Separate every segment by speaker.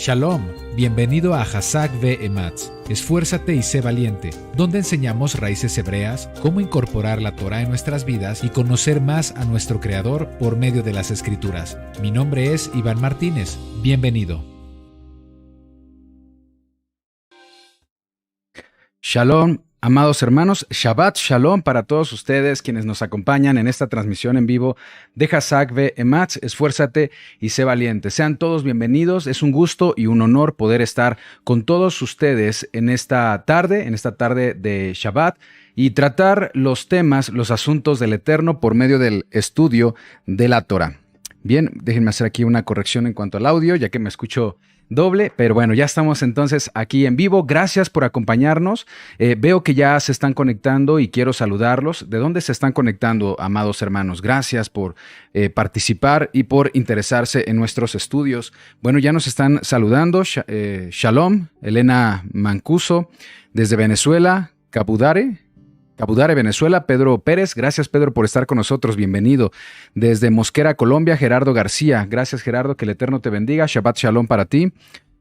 Speaker 1: Shalom, bienvenido a Hazak ve Ematz, esfuérzate y sé valiente, donde enseñamos raíces hebreas, cómo incorporar la Torah en nuestras vidas y conocer más a nuestro Creador por medio de las Escrituras. Mi nombre es Iván Martínez, bienvenido.
Speaker 2: Shalom, amados hermanos, Shabbat Shalom para todos ustedes quienes nos acompañan en esta transmisión en vivo de Hazak ve Ematz, esfuérzate y sé valiente. Sean todos bienvenidos, es un gusto y un honor poder estar con todos ustedes en esta tarde de Shabbat y tratar los temas, los asuntos del Eterno por medio del estudio de la Torah. Bien, déjenme hacer aquí una corrección en cuanto al audio, ya que me escucho doble, pero bueno, ya estamos entonces aquí en vivo. Gracias por acompañarnos. Veo que ya se están conectando y quiero saludarlos. ¿De dónde se están conectando, amados hermanos? Gracias por participar y por interesarse en nuestros estudios. Bueno, ya nos están saludando. Shalom, Elena Mancuso, desde Venezuela, Cabudare, Venezuela, Pedro Pérez. Gracias, Pedro, por estar con nosotros. Bienvenido. Desde Mosquera, Colombia, Gerardo García. Gracias, Gerardo. Que el Eterno te bendiga. Shabbat Shalom para ti.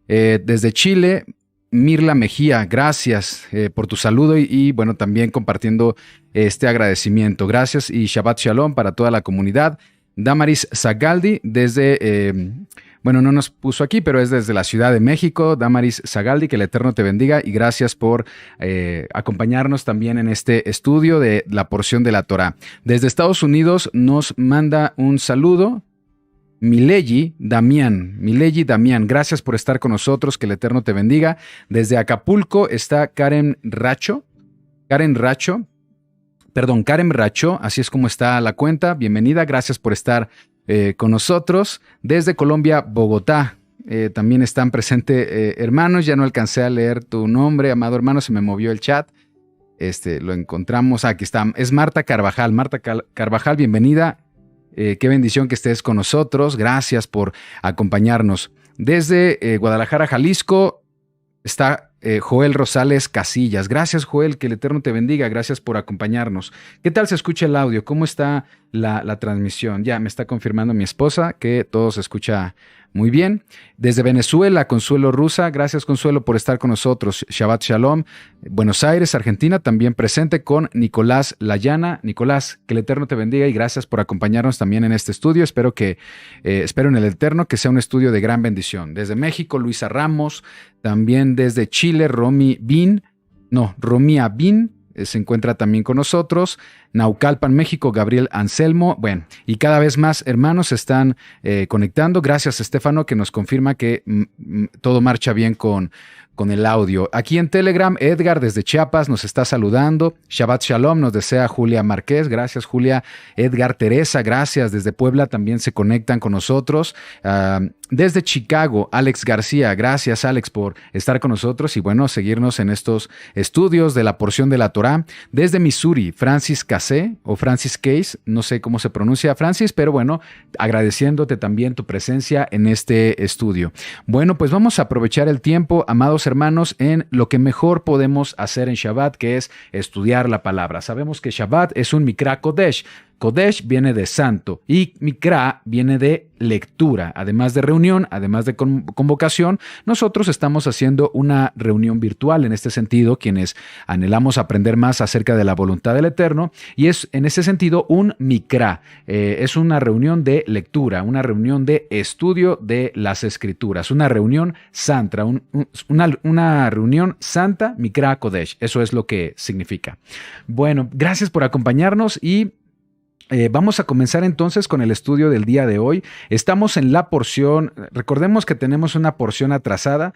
Speaker 2: Desde Chile, Mirla Mejía. Gracias por tu saludo y bueno, también compartiendo este agradecimiento. Gracias y Shabbat Shalom para toda la comunidad. Damaris Zagaldi, desde... Bueno, no nos puso aquí, pero es desde la Ciudad de México. Damaris Zagaldi, que el Eterno te bendiga y gracias por acompañarnos también en este estudio de la porción de la Torah. Desde Estados Unidos nos manda un saludo Mileyi Damián, gracias por estar con nosotros, que el Eterno te bendiga. Desde Acapulco está Karen Racho, así es como está la cuenta. Bienvenida, gracias por estar con nosotros. Desde Colombia, Bogotá, también están presentes hermanos. Ya no alcancé a leer tu nombre, amado hermano, se me movió el chat. Lo encontramos, aquí está, es Marta Carvajal. Carvajal, bienvenida. Qué bendición que estés con nosotros. Gracias por acompañarnos. Desde Guadalajara, Jalisco, está Joel Rosales Casillas. Gracias, Joel, que el Eterno te bendiga. Gracias por acompañarnos. ¿Qué tal se escucha el audio? ¿Cómo está la transmisión? Ya me está confirmando mi esposa que todo se escucha muy bien. Desde Venezuela, Consuelo Rusa. Gracias, Consuelo, por estar con nosotros. Shabbat Shalom. Buenos Aires, Argentina, también presente con Nicolás Layana. Nicolás, que el Eterno te bendiga y gracias por acompañarnos también en este estudio. Espero en el Eterno que sea un estudio de gran bendición. Desde México, Luisa Ramos. También desde Chile, Romia Bin se encuentra también con nosotros. Naucalpan, México, Gabriel Anselmo. Bueno, y cada vez más hermanos se están conectando. Gracias, Estefano, que nos confirma que todo marcha bien con el audio. Aquí en Telegram, Edgar desde Chiapas nos está saludando. Shabbat Shalom nos desea Julia Márquez. Gracias, Julia. Edgar Teresa, gracias. Desde Puebla también se conectan con nosotros. Desde Chicago, Alex García. Gracias, Alex, por estar con nosotros y bueno, seguirnos en estos estudios de la porción de la Torah. Desde Missouri, Francis Case o Francis Case, no sé cómo se pronuncia, Francis, pero bueno, agradeciéndote también tu presencia en este estudio. Bueno, pues vamos a aprovechar el tiempo, amados hermanos, en lo que mejor podemos hacer en Shabbat, que es estudiar la palabra. Sabemos que Shabbat es un Mikra Kodesh. Kodesh viene de santo y Mikra viene de lectura. Además de reunión, además de convocación, nosotros estamos haciendo una reunión virtual en este sentido, quienes anhelamos aprender más acerca de la voluntad del Eterno, y es en ese sentido un Mikra. Es una reunión de lectura, una reunión de estudio de las Escrituras, una reunión santa, una reunión santa, Mikra Kodesh. Eso es lo que significa. Bueno, gracias por acompañarnos y vamos a comenzar entonces con el estudio del día de hoy. Estamos en la porción, recordemos que tenemos una porción atrasada,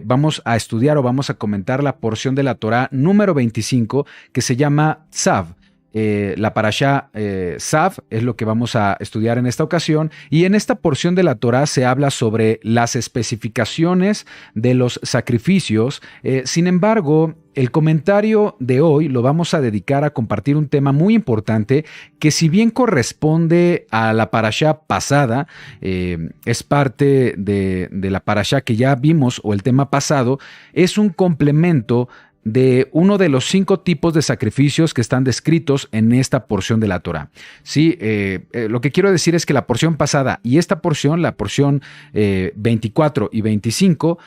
Speaker 2: vamos a estudiar o vamos a comentar la porción de la Torah número 25 que se llama Tzav. La parashá Tzav es lo que vamos a estudiar en esta ocasión y en esta porción de la Torah se habla sobre las especificaciones de los sacrificios. Sin embargo, el comentario de hoy lo vamos a dedicar a compartir un tema muy importante que si bien corresponde a la parashá pasada, es parte de la parashá que ya vimos o el tema pasado, es un complemento de uno de los 5 tipos de sacrificios que están descritos en esta porción de la Torá. Sí, lo que quiero decir es que la porción pasada y esta porción, la porción 24 y 25,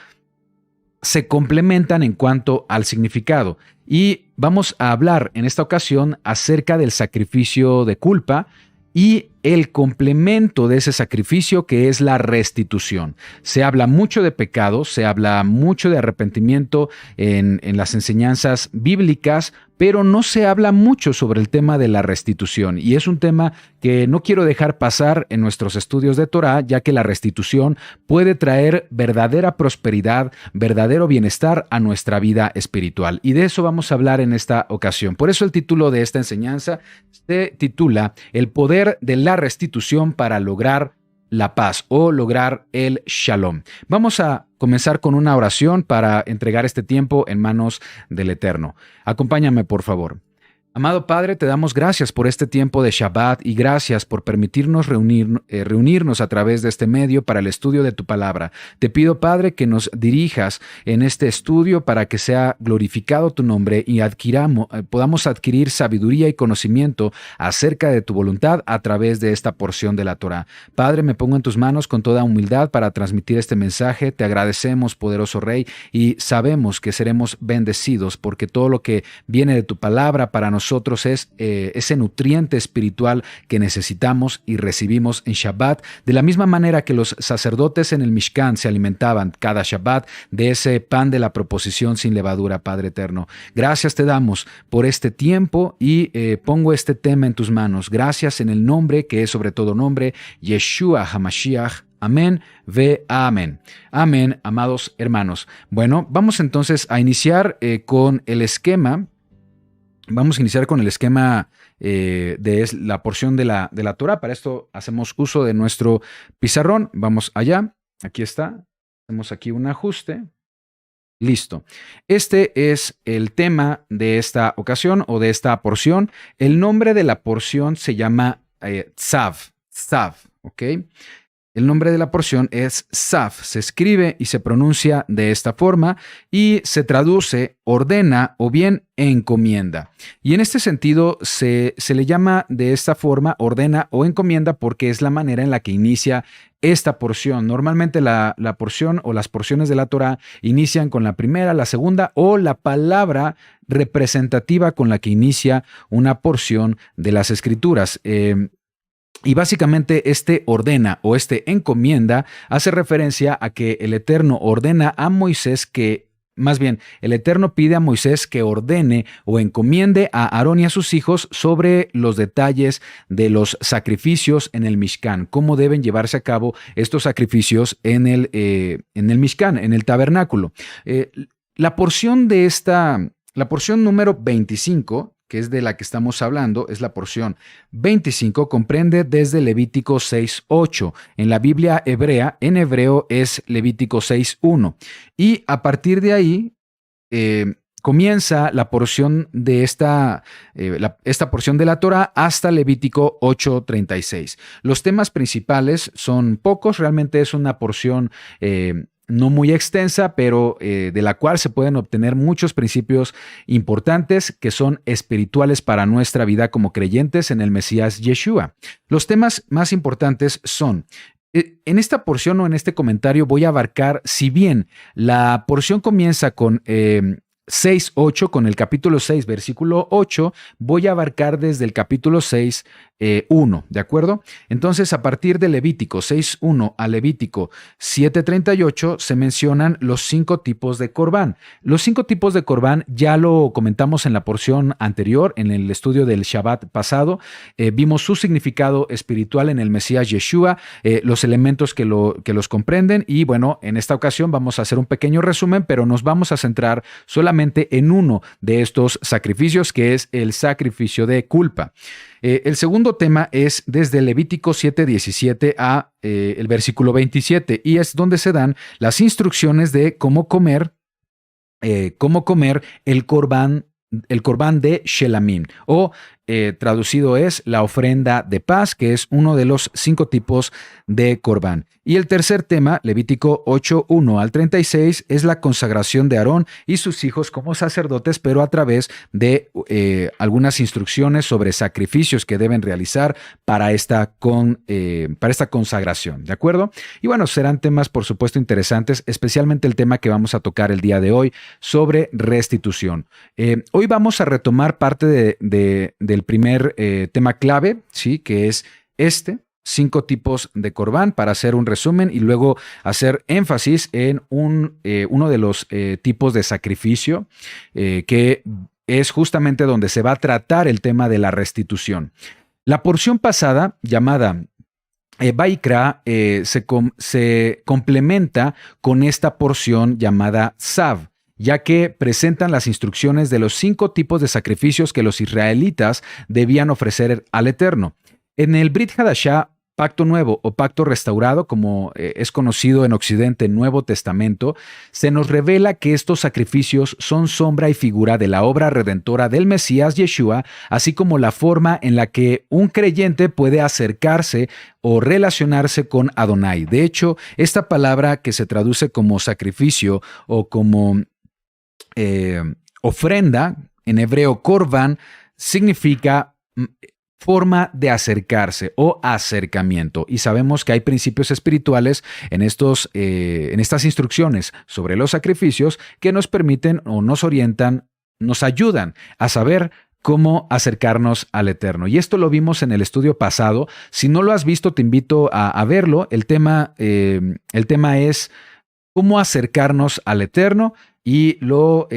Speaker 2: se complementan en cuanto al significado. Y vamos a hablar en esta ocasión acerca del sacrificio de culpa y el complemento de ese sacrificio, que es la restitución. Se habla mucho de pecado, se habla mucho de arrepentimiento en las enseñanzas bíblicas, pero no se habla mucho sobre el tema de la restitución. Y es un tema que no quiero dejar pasar en nuestros estudios de Torá, ya que la restitución puede traer verdadera prosperidad, verdadero bienestar a nuestra vida espiritual. Y de eso vamos a hablar en esta ocasión. Por eso el título de esta enseñanza se titula El poder de la restitución para lograr la paz o lograr el shalom. Vamos a comenzar con una oración para entregar este tiempo en manos del Eterno. Acompáñame, por favor. Amado Padre, te damos gracias por este tiempo de Shabbat y gracias por permitirnos reunirnos a través de este medio para el estudio de tu palabra. Te pido, Padre, que nos dirijas en este estudio para que sea glorificado tu nombre y podamos adquirir sabiduría y conocimiento acerca de tu voluntad a través de esta porción de la Torá. Padre, me pongo en tus manos con toda humildad para transmitir este mensaje. Te agradecemos, poderoso Rey, y sabemos que seremos bendecidos porque todo lo que viene de tu palabra para nosotros es ese nutriente espiritual que necesitamos y recibimos en Shabbat, de la misma manera que los sacerdotes en el Mishkan se alimentaban cada Shabbat de ese pan de la proposición sin levadura, Padre eterno. Gracias te damos por este tiempo y pongo este tema en tus manos. Gracias en el nombre que es sobre todo nombre, Yeshua HaMashiach. Amén, ve amén. Amén, amados hermanos. Bueno, vamos entonces a iniciar con el esquema. Vamos a iniciar con el esquema de la porción de la Torá. Para esto hacemos uso de nuestro pizarrón. Vamos allá. Aquí está. Hacemos aquí un ajuste. Listo. Este es el tema de esta ocasión o de esta porción. El nombre de la porción se llama Tzav. Tzav, ¿ok? El nombre de la porción es Tzav, se escribe y se pronuncia de esta forma y se traduce ordena o bien encomienda. Y en este sentido se le llama de esta forma ordena o encomienda porque es la manera en la que inicia esta porción. Normalmente la porción o las porciones de la Torá inician con la primera, la segunda o la palabra representativa con la que inicia una porción de las Escrituras. Y básicamente este ordena o este encomienda hace referencia a que el Eterno ordena a Moisés más bien, el Eterno pide a Moisés que ordene o encomiende a Aarón y a sus hijos sobre los detalles de los sacrificios en el Mishkan, cómo deben llevarse a cabo estos sacrificios en el Mishkan, en el tabernáculo. La porción número 25, que es de la que estamos hablando, es la porción 25, comprende desde Levítico 6:8. En la Biblia hebrea, en hebreo es Levítico 6:1. Y a partir de ahí comienza la porción de esta porción de la Torá hasta Levítico 8:36. Los temas principales son pocos, realmente es una porción no muy extensa, pero de la cual se pueden obtener muchos principios importantes que son espirituales para nuestra vida como creyentes en el Mesías Yeshua. Los temas más importantes son, en esta porción o en este comentario voy a abarcar, si bien la porción comienza con 6:8, con el capítulo 6, versículo 8, voy a abarcar desde el capítulo 6, 1, ¿de acuerdo? Entonces, a partir de Levítico 6:1 a Levítico 7:38 se mencionan los 5 tipos de Corbán. Los 5 tipos de Corbán ya lo comentamos en la porción anterior, en el estudio del Shabbat pasado. Vimos su significado espiritual en el Mesías Yeshua, los elementos que los comprenden y bueno, en esta ocasión vamos a hacer un pequeño resumen, pero nos vamos a centrar solamente en uno de estos sacrificios, que es el sacrificio de culpa. El segundo tema es desde Levítico 7:17 a el versículo 27 y es donde se dan las instrucciones de cómo comer el corbán de Shelamim o traducido es la ofrenda de paz, que es uno de los 5 tipos de Corbán. Y el tercer tema, Levítico 8, 1 al 36, es la consagración de Aarón y sus hijos como sacerdotes, pero a través de algunas instrucciones sobre sacrificios que deben realizar para esta consagración, ¿de acuerdo? Y bueno, serán temas, por supuesto, interesantes, especialmente el tema que vamos a tocar el día de hoy sobre restitución. Hoy vamos a retomar parte del primer tema clave, ¿sí? Que es 5 tipos de Corbán, para hacer un resumen y luego hacer énfasis en uno de los tipos de sacrificio que es justamente donde se va a tratar el tema de la restitución. La porción pasada, llamada Vaikra, se complementa con esta porción llamada Tzav, ya que presentan las instrucciones de los 5 tipos de sacrificios que los israelitas debían ofrecer al Eterno. En el Brit Hadashah, Pacto Nuevo o Pacto Restaurado, como es conocido en Occidente, Nuevo Testamento, se nos revela que estos sacrificios son sombra y figura de la obra redentora del Mesías Yeshua, así como la forma en la que un creyente puede acercarse o relacionarse con Adonai. De hecho, esta palabra que se traduce como sacrificio o como ofrenda, en hebreo korban, significa forma de acercarse o acercamiento. Y sabemos que hay principios espirituales en estas instrucciones sobre los sacrificios que nos permiten o nos orientan, nos ayudan a saber cómo acercarnos al Eterno. Y esto lo vimos en el estudio pasado. Si no lo has visto, te invito a verlo. El tema es cómo acercarnos al Eterno y lo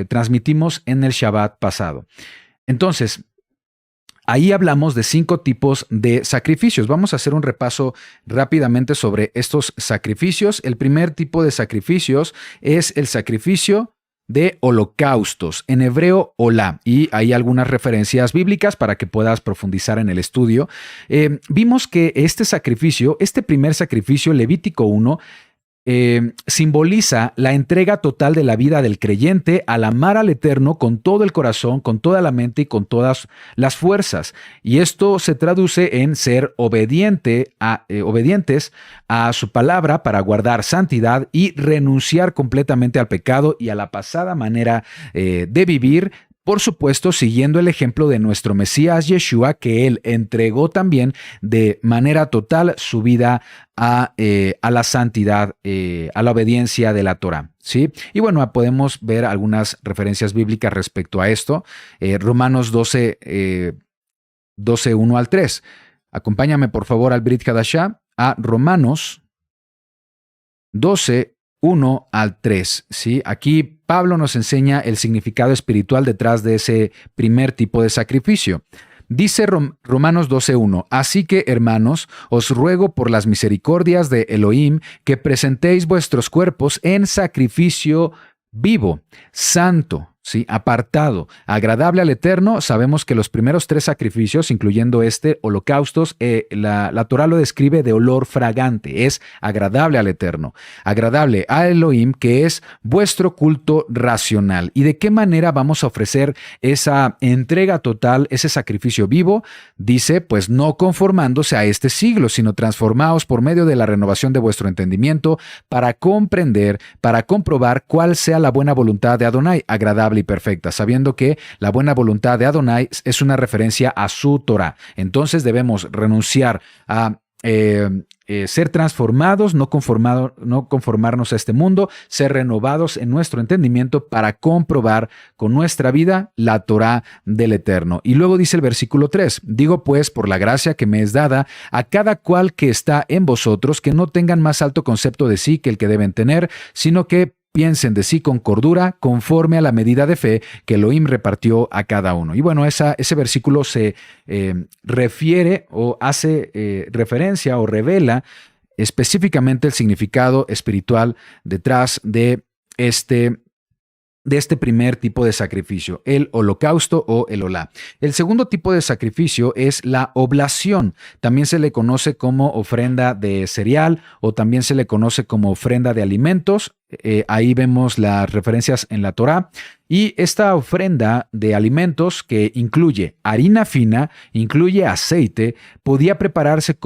Speaker 2: transmitimos en el Shabbat pasado. Entonces, ahí hablamos de 5 tipos de sacrificios. Vamos a hacer un repaso rápidamente sobre estos sacrificios. El primer tipo de sacrificios es el sacrificio de holocaustos, en hebreo olá, y hay algunas referencias bíblicas para que puedas profundizar en el estudio. Vimos que este primer sacrificio, Levítico 1, simboliza la entrega total de la vida del creyente al amar al Eterno con todo el corazón, con toda la mente y con todas las fuerzas. Y esto se traduce en ser obedientes a su palabra para guardar santidad y renunciar completamente al pecado y a la pasada manera de vivir. Por supuesto, siguiendo el ejemplo de nuestro Mesías Yeshua, que él entregó también de manera total su vida a la santidad, a la obediencia de la Torá, ¿sí? Y bueno, podemos ver algunas referencias bíblicas respecto a esto. Romanos 12, 1 al 3. Acompáñame, por favor, al Brit Hadashah, a Romanos 12, 1 al 3, ¿sí? Aquí Pablo nos enseña el significado espiritual detrás de ese primer tipo de sacrificio. Dice Romanos 12:1, así que, hermanos, os ruego por las misericordias de Elohim que presentéis vuestros cuerpos en sacrificio vivo, santo, ¿sí? Apartado, agradable al Eterno. Sabemos que los primeros 3 sacrificios, incluyendo holocaustos, la Torá lo describe de olor fragante, es agradable al Eterno, agradable a Elohim, que es vuestro culto racional. ¿Y de qué manera vamos a ofrecer esa entrega total, ese sacrificio vivo? Dice, pues no conformándose a este siglo, sino transformaos por medio de la renovación de vuestro entendimiento para comprender, para comprobar cuál sea la buena voluntad de Adonai, agradable y perfecta, sabiendo que la buena voluntad de Adonai es una referencia a su Torah. Entonces debemos renunciar a ser transformados, no conformarnos a este mundo, ser renovados en nuestro entendimiento para comprobar con nuestra vida la Torá del Eterno. Y luego dice el versículo 3, digo pues por la gracia que me es dada a cada cual que está en vosotros, que no tengan más alto concepto de sí que el que deben tener, sino que piensen de sí con cordura, conforme a la medida de fe que Elohim repartió a cada uno. Y bueno, ese versículo se refiere o hace referencia o revela específicamente el significado espiritual detrás de este primer tipo de sacrificio, el holocausto o el olá. El segundo tipo de sacrificio es la oblación. También se le conoce como ofrenda de cereal o también se le conoce como ofrenda de alimentos. Ahí vemos las referencias en la Torá. Y esta ofrenda de alimentos, que incluye harina fina, incluye aceite, podía prepararse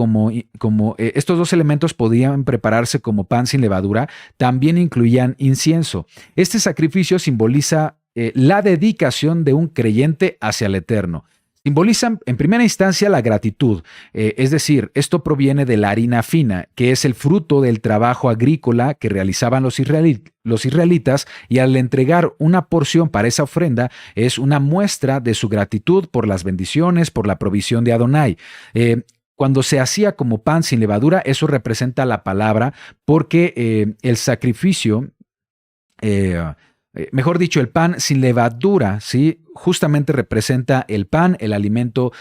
Speaker 2: estos dos elementos podían prepararse como pan sin levadura, también incluían incienso. Este sacrificio simboliza la dedicación de un creyente hacia el Eterno. Simbolizan en primera instancia la gratitud, es decir, esto proviene de la harina fina, que es el fruto del trabajo agrícola que realizaban los israelitas, y al entregar una porción para esa ofrenda es una muestra de su gratitud por las bendiciones, por la provisión de Adonai. Cuando se hacía como pan sin levadura, eso representa la palabra, porque el sacrificio, mejor dicho, el pan sin levadura, ¿sí?, justamente representa el pan, el alimento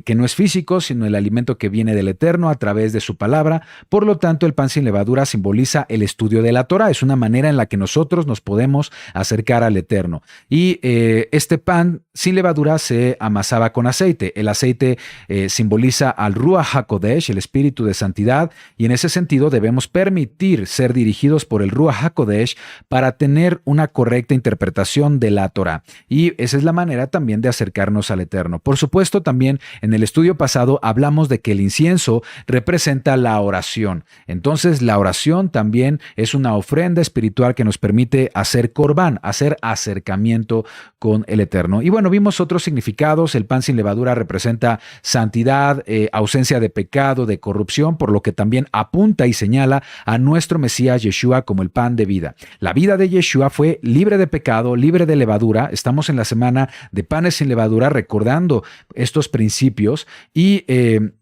Speaker 2: que no es físico, sino el alimento que viene del Eterno a través de su palabra. Por lo tanto, el pan sin levadura simboliza el estudio de la Torá. Es una manera en la que nosotros nos podemos acercar al Eterno. Y este pan sin levadura se amasaba con aceite. El aceite simboliza al Ruach HaKodesh, el espíritu de santidad, y en ese sentido debemos permitir ser dirigidos por el Ruach HaKodesh para tener una correcta interpretación de la Torá. Y esa es la manera también de acercarnos al Eterno. Por supuesto, también en el estudio pasado hablamos de que el incienso representa la oración. Entonces, la oración también es una ofrenda espiritual que nos permite hacer corbán, hacer acercamiento con el Eterno. Y bueno, vimos otros significados. El pan sin levadura representa santidad, ausencia de pecado, de corrupción, por lo que también apunta y señala a nuestro Mesías Yeshua como el pan de vida. La vida de Yeshua fue libre de pecado, libre de levadura. Estamos en la semana de panes sin levadura, recordando estos principios, y de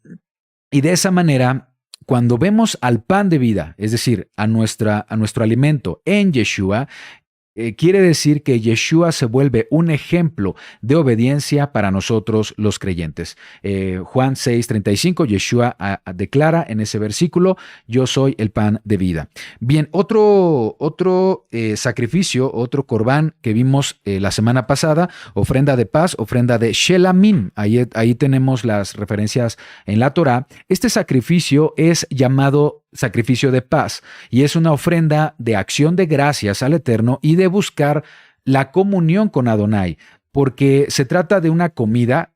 Speaker 2: esa manera, cuando vemos al pan de vida, es decir, a nuestro alimento en Yeshua, quiere decir que Yeshua se vuelve un ejemplo de obediencia para nosotros los creyentes. Juan 6:35, Yeshua declara en ese versículo: yo soy el pan de vida. Bien, otro sacrificio, otro corbán que vimos la semana pasada, ofrenda de paz, ofrenda de Shelamim. Ahí tenemos las referencias en la Torá. Este sacrificio es llamado sacrificio de paz, y es una ofrenda de acción de gracias al Eterno y de buscar la comunión con Adonai, porque se trata de una comida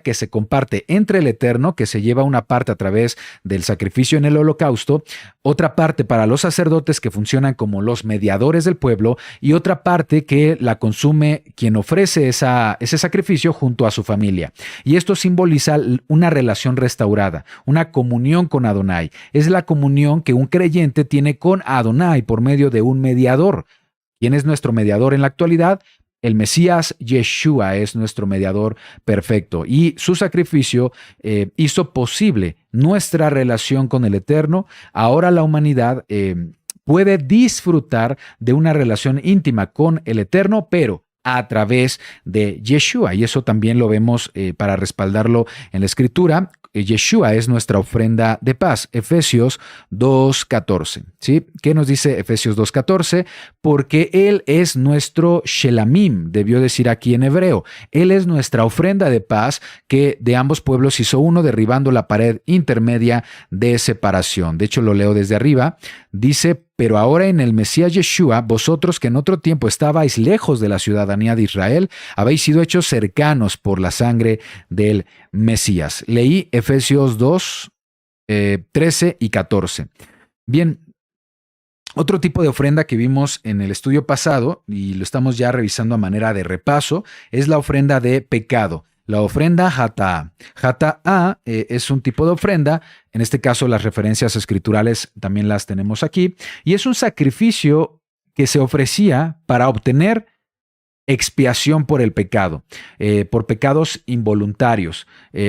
Speaker 2: que se comparte entre el Eterno, que se lleva una parte a través del sacrificio en el holocausto, otra parte para los sacerdotes que funcionan como los mediadores del pueblo, y otra parte que la consume quien ofrece ese sacrificio junto a su familia. Y esto simboliza una relación restaurada, una comunión con Adonai. Es la comunión que un creyente tiene con Adonai por medio de un mediador. ¿Quién es nuestro mediador en la actualidad? El Mesías Yeshua es nuestro mediador perfecto, y su sacrificio hizo posible nuestra relación con el Eterno. Ahora la humanidad puede disfrutar de una relación íntima con el Eterno, pero a través de Yeshua, y eso también lo vemos para respaldarlo en la Escritura. Yeshua es nuestra ofrenda de paz. Efesios 2:14. ¿Sí? ¿Qué nos dice Efesios 2:14? Porque Él es nuestro Shelamim, debió decir aquí en hebreo. Él es nuestra ofrenda de paz, que de ambos pueblos hizo uno, derribando la pared intermedia de separación. De hecho, lo leo desde arriba. Dice: pero ahora en el Mesías Yeshua, vosotros que en otro tiempo estabais lejos de la ciudadanía de Israel, habéis sido hechos cercanos por la sangre del Mesías. Leí Efesios 2, 13 y 14. Bien, otro tipo de ofrenda que vimos en el estudio pasado, y lo estamos ya revisando a manera de repaso, es la ofrenda de pecado. La ofrenda Hata'ah. Hata'ah es un tipo de ofrenda, en este caso las referencias escriturales también las tenemos aquí, y es un sacrificio que se ofrecía para obtener expiación por el pecado, por pecados involuntarios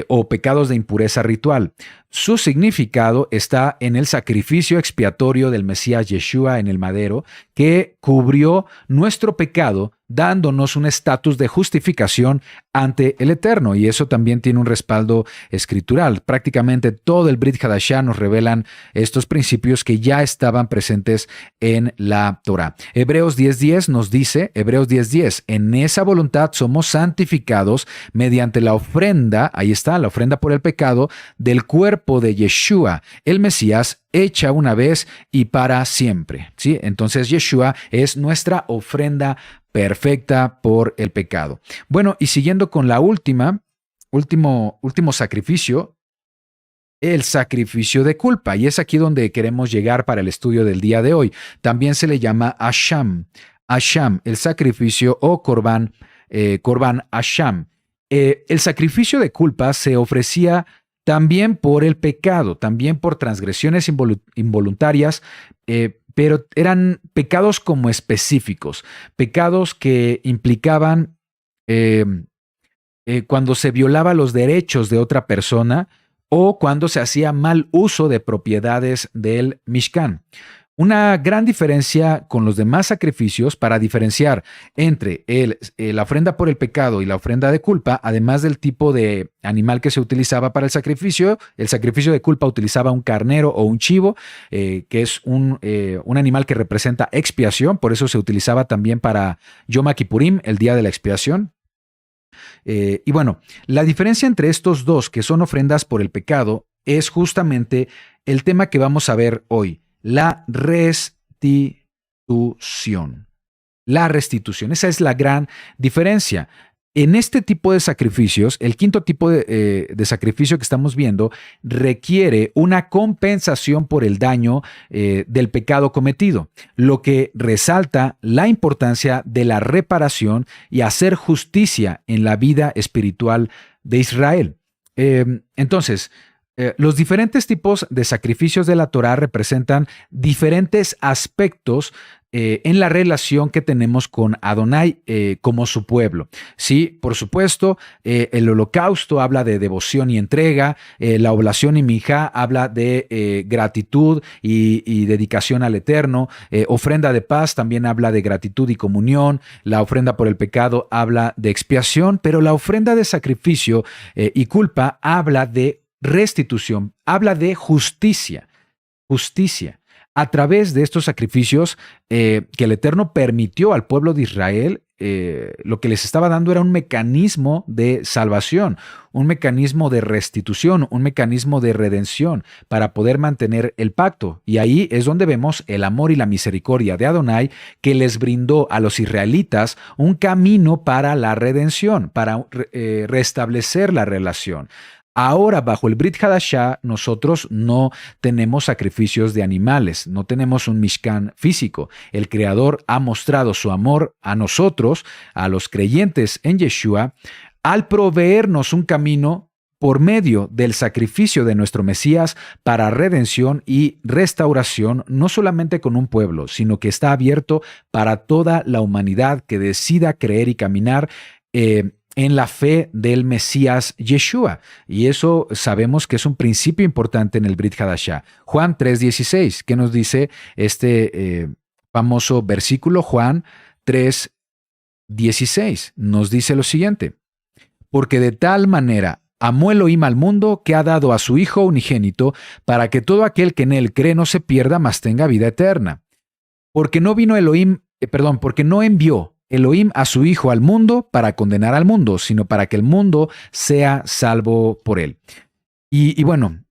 Speaker 2: o pecados de impureza ritual. Su significado está en el sacrificio expiatorio del Mesías Yeshua en el madero, que cubrió nuestro pecado, dándonos un estatus de justificación ante el Eterno, y eso también tiene un respaldo escritural. Prácticamente todo el Brit Hadashah nos revelan estos principios que ya estaban presentes en la Torá. Hebreos 10:10 nos dice, Hebreos 10:10, en esa voluntad somos santificados mediante la ofrenda, ahí está, la ofrenda por el pecado, del cuerpo cuerpo de Yeshua, el Mesías, hecha una vez y para siempre. ¿Sí? Entonces Yeshua es nuestra ofrenda perfecta por el pecado. Bueno, y siguiendo con la último sacrificio, el sacrificio de culpa. Y es aquí donde queremos llegar para el estudio del día de hoy. También se le llama Asham. Asham, el sacrificio o Corban Asham. El sacrificio de culpa se ofrecía también por el pecado, también por transgresiones involuntarias, pero eran pecados como específicos, pecados que implicaban cuando se violaba los derechos de otra persona o cuando se hacía mal uso de propiedades del Mishkan. Una gran diferencia con los demás sacrificios para diferenciar entre la ofrenda por el pecado y la ofrenda de culpa, además del tipo de animal que se utilizaba para el sacrificio de culpa utilizaba un carnero o un chivo, que es un animal que representa expiación, por eso se utilizaba también para Yom Kippurim, el día de la expiación. Y bueno, la diferencia entre estos dos, que son ofrendas por el pecado, es justamente el tema que vamos a ver hoy, la restitución. La restitución, esa es la gran diferencia. En este tipo de sacrificios, el quinto tipo de sacrificio que estamos viendo requiere una compensación por el daño del pecado cometido, lo que resalta la importancia de la reparación y hacer justicia en la vida espiritual de Israel. Entonces, los diferentes tipos de sacrificios de la Torá representan diferentes aspectos en la relación que tenemos con Adonai como su pueblo. Sí, por supuesto, el holocausto habla de devoción y entrega, la oblación y minjá habla de gratitud y dedicación al Eterno, ofrenda de paz también habla de gratitud y comunión, la ofrenda por el pecado habla de expiación, pero la ofrenda de sacrificio y culpa habla de restitución, habla de justicia. A través de estos sacrificios que el Eterno permitió al pueblo de Israel, lo que les estaba dando era un mecanismo de salvación, un mecanismo de restitución, un mecanismo de redención para poder mantener el pacto. Y ahí es donde vemos el amor y la misericordia de Adonai, que les brindó a los israelitas un camino para la redención, para restablecer la relación. Ahora, bajo el Brit Hadashah, nosotros no tenemos sacrificios de animales, no tenemos un Mishkan físico. El Creador ha mostrado su amor a nosotros, a los creyentes en Yeshua, al proveernos un camino por medio del sacrificio de nuestro Mesías para redención y restauración, no solamente con un pueblo, sino que está abierto para toda la humanidad que decida creer y caminar en la fe del Mesías Yeshua. Y eso sabemos que es un principio importante en el Brit Hadashah. Juan 3:16, que nos dice este famoso versículo, Juan 3:16, nos dice lo siguiente: porque de tal manera amó Elohim al mundo que ha dado a su Hijo unigénito para que todo aquel que en él cree no se pierda, mas tenga vida eterna. Porque no envió Elohim a su Hijo al mundo para condenar al mundo, sino para que el mundo sea salvo por él. Y bueno,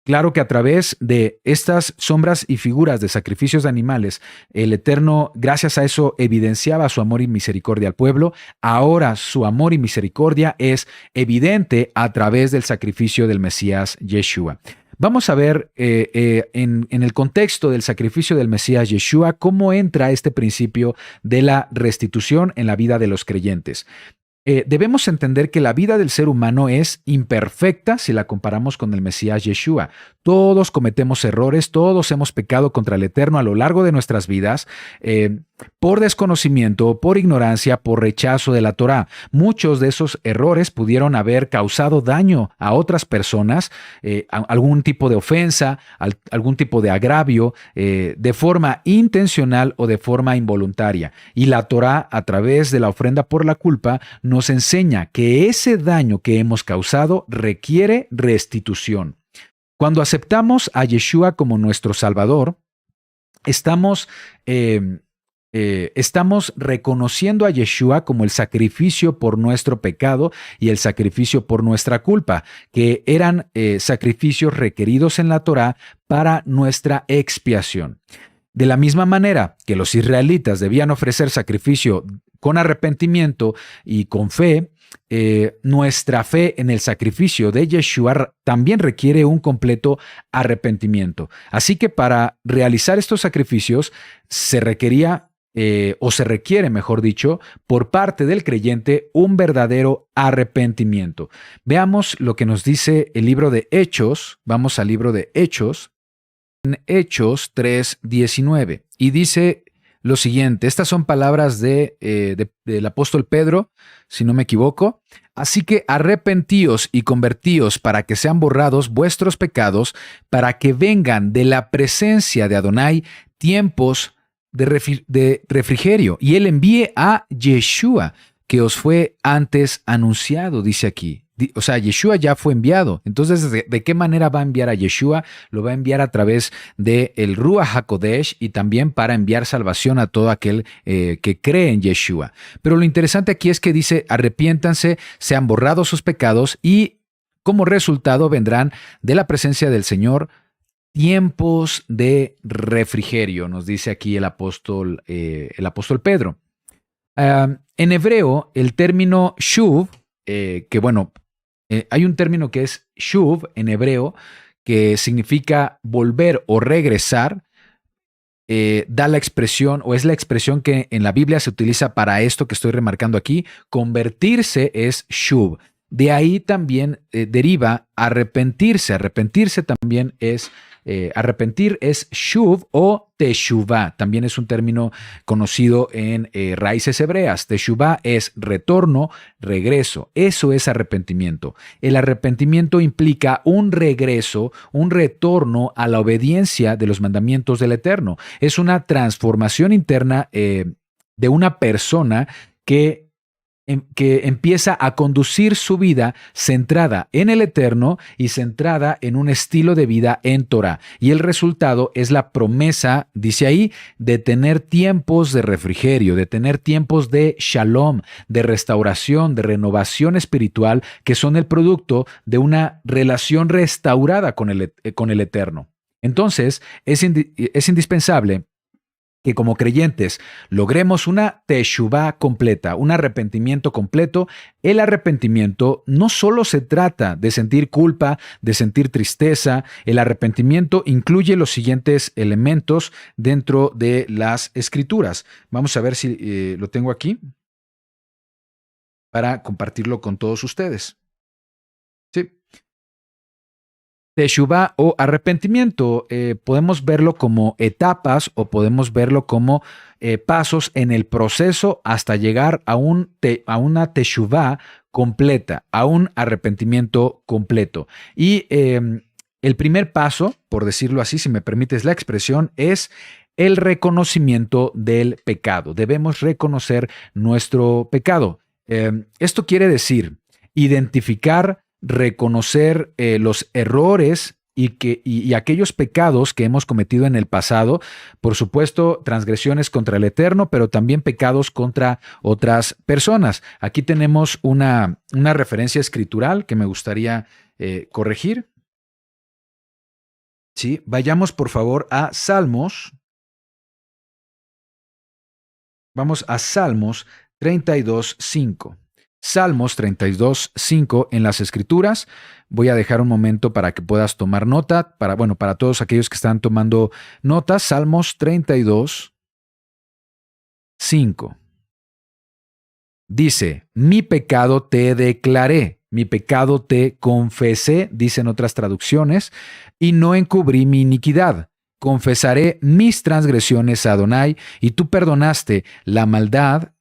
Speaker 2: claro que a través de estas sombras y figuras de sacrificios de animales, el Eterno, gracias a eso, evidenciaba su amor y misericordia al pueblo. Ahora su amor y misericordia es evidente a través del sacrificio del Mesías Yeshua. Vamos a ver en el contexto del sacrificio del Mesías Yeshua cómo entra este principio de la restitución en la vida de los creyentes. Debemos entender que la vida del ser humano es imperfecta si la comparamos con el Mesías Yeshua. Todos cometemos errores, todos hemos pecado contra el Eterno a lo largo de nuestras vidas, por desconocimiento, por ignorancia, por rechazo de la Torá. Muchos de esos errores pudieron haber causado daño a otras personas, algún tipo de ofensa, algún tipo de agravio, de forma intencional o de forma involuntaria. Y la Torá, a través de la ofrenda por la culpa, nos enseña que ese daño que hemos causado requiere restitución. Cuando aceptamos a Yeshua como nuestro Salvador, estamos estamos reconociendo a Yeshua como el sacrificio por nuestro pecado y el sacrificio por nuestra culpa, que eran sacrificios requeridos en la Torá para nuestra expiación. De la misma manera que los israelitas debían ofrecer sacrificio con arrepentimiento y con fe, nuestra fe en el sacrificio de Yeshua también requiere un completo arrepentimiento. Así que para realizar estos sacrificios se requería, o se requiere, mejor dicho, por parte del creyente un verdadero arrepentimiento. Veamos lo que nos dice el libro de Hechos. Vamos al libro de Hechos, en Hechos 3:19, y dice lo siguiente. Estas son palabras del apóstol Pedro, si no me equivoco. Así que arrepentíos y convertíos para que sean borrados vuestros pecados, para que vengan de la presencia de Adonai tiempos de refrigerio, y él envíe a Yeshua, que os fue antes anunciado, dice aquí. O sea, Yeshua ya fue enviado. Entonces, ¿de qué manera va a enviar a Yeshua? Lo va a enviar a través del Ruach HaKodesh y también para enviar salvación a todo aquel que cree en Yeshua. Pero lo interesante aquí es que dice, arrepiéntanse, sean borrados sus pecados y como resultado vendrán de la presencia del Señor tiempos de refrigerio, nos dice aquí el apóstol Pedro. En hebreo, el término shuv, hay un término que es shuv en hebreo, que significa volver o regresar, da la expresión, o es la expresión que en la Biblia se utiliza para esto que estoy remarcando aquí. Convertirse es shuv. De ahí también deriva arrepentirse. Arrepentirse también es arrepentir es shuv o teshuvah. También es un término conocido en raíces hebreas. Teshuvah es retorno, regreso. Eso es arrepentimiento. El arrepentimiento implica un regreso, un retorno a la obediencia de los mandamientos del Eterno. Es una transformación interna de una persona que empieza a conducir su vida centrada en el Eterno y centrada en un estilo de vida en Torah. Y el resultado es la promesa, dice ahí, de tener tiempos de refrigerio, de tener tiempos de shalom, de restauración, de renovación espiritual, que son el producto de una relación restaurada con el Eterno. Entonces, es indispensable que como creyentes logremos una teshuvah completa, un arrepentimiento completo. El arrepentimiento no solo se trata de sentir culpa, de sentir tristeza. El arrepentimiento incluye los siguientes elementos dentro de las Escrituras. Vamos a ver si lo tengo aquí para compartirlo con todos ustedes. Sí. Teshuvah o arrepentimiento, podemos verlo como etapas o podemos verlo como pasos en el proceso hasta llegar a una teshuvah completa, a un arrepentimiento completo. Y el primer paso, por decirlo así, si me permites la expresión, es el reconocimiento del pecado. Debemos reconocer nuestro pecado. Esto quiere decir identificar, reconocer los errores y aquellos pecados que hemos cometido en el pasado, por supuesto, transgresiones contra el Eterno, pero también pecados contra otras personas. Aquí tenemos una referencia escritural que me gustaría corregir. Sí, vayamos por favor a Salmos. Vamos a Salmos 32:5. Salmos 32:5 en las Escrituras. Voy a dejar un momento para que puedas tomar nota, para todos aquellos que están tomando notas. Salmos 32:5. Dice, mi pecado te declaré, mi pecado te confesé, dicen otras traducciones, y no encubrí mi iniquidad. Confesaré mis transgresiones a Adonai, y tú perdonaste la maldad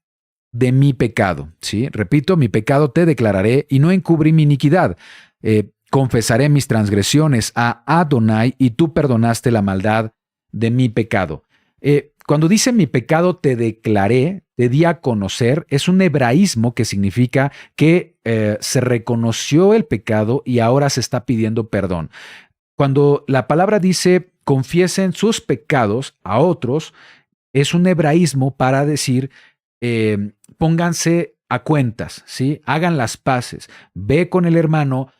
Speaker 2: de mi pecado. ¿Sí? Repito, mi pecado te declararé y no encubrí mi iniquidad. Confesaré mis transgresiones a Adonai y tú perdonaste la maldad de mi pecado. Cuando dice mi pecado te declaré, te di a conocer, es un hebraísmo que significa que se reconoció el pecado y ahora se está pidiendo perdón. Cuando la palabra dice confiesen sus pecados a otros, es un hebraísmo para decir, pónganse a cuentas, ¿sí? Hagan las paces, ve con el hermano,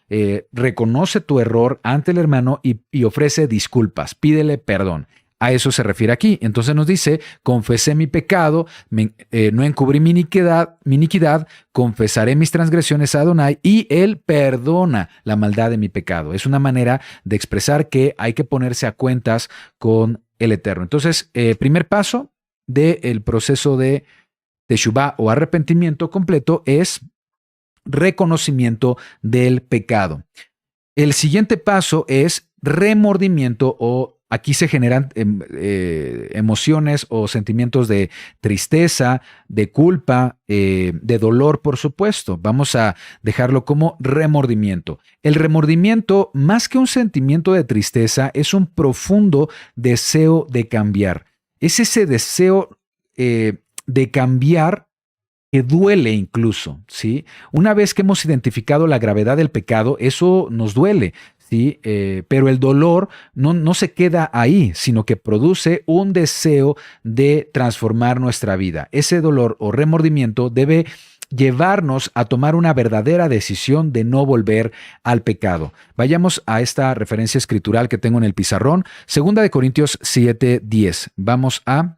Speaker 2: reconoce tu error ante el hermano y ofrece disculpas, pídele perdón. A eso se refiere aquí. Entonces nos dice, confesé mi pecado, no encubrí mi iniquidad, confesaré mis transgresiones a Adonai y Él perdona la maldad de mi pecado. Es una manera de expresar que hay que ponerse a cuentas con el Eterno. Entonces, primer paso del proceso de Teshuvá o arrepentimiento completo es reconocimiento del pecado. El siguiente paso es remordimiento o aquí se generan emociones o sentimientos de tristeza, de culpa, de dolor, por supuesto. Vamos a dejarlo como remordimiento. El remordimiento, más que un sentimiento de tristeza, es un profundo deseo de cambiar. Es ese deseo de cambiar que duele incluso, ¿sí? Una vez que hemos identificado la gravedad del pecado, eso nos duele, ¿sí? Pero el dolor no se queda ahí, sino que produce un deseo de transformar nuestra vida. Ese dolor o remordimiento debe llevarnos a tomar una verdadera decisión de no volver al pecado. Vayamos a esta referencia escritural que tengo en el pizarrón, 2 Corintios 7:10. Vamos a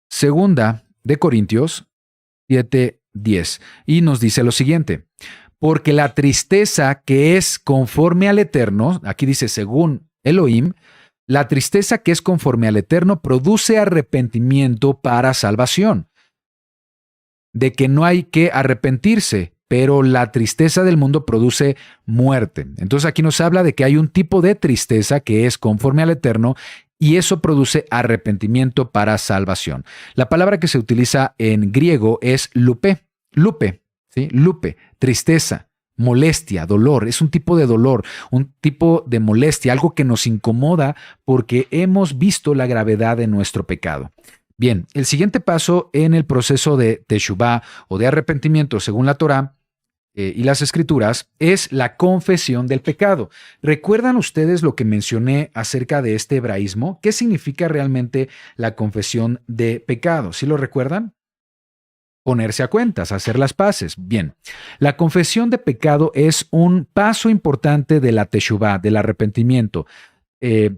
Speaker 2: 2 Corintios 7:10 y nos dice lo siguiente: porque la tristeza que es conforme al Eterno, aquí dice según Elohim, la tristeza que es conforme al Eterno produce arrepentimiento para salvación, de que no hay que arrepentirse, pero la tristeza del mundo produce muerte. Entonces aquí nos habla de que hay un tipo de tristeza que es conforme al Eterno y eso produce arrepentimiento para salvación. La palabra que se utiliza en griego es lupe, ¿sí? Lupe, tristeza, molestia, dolor. Es un tipo de dolor, un tipo de molestia, algo que nos incomoda porque hemos visto la gravedad de nuestro pecado. Bien, el siguiente paso en el proceso de teshuvá o de arrepentimiento según la Torá y las Escrituras es la confesión del pecado. ¿Recuerdan ustedes lo que mencioné acerca de este hebraísmo? ¿Qué significa realmente la confesión de pecado? ¿Sí lo recuerdan? Ponerse a cuentas, hacer las paces. Bien, la confesión de pecado es un paso importante de la teshuvá, del arrepentimiento.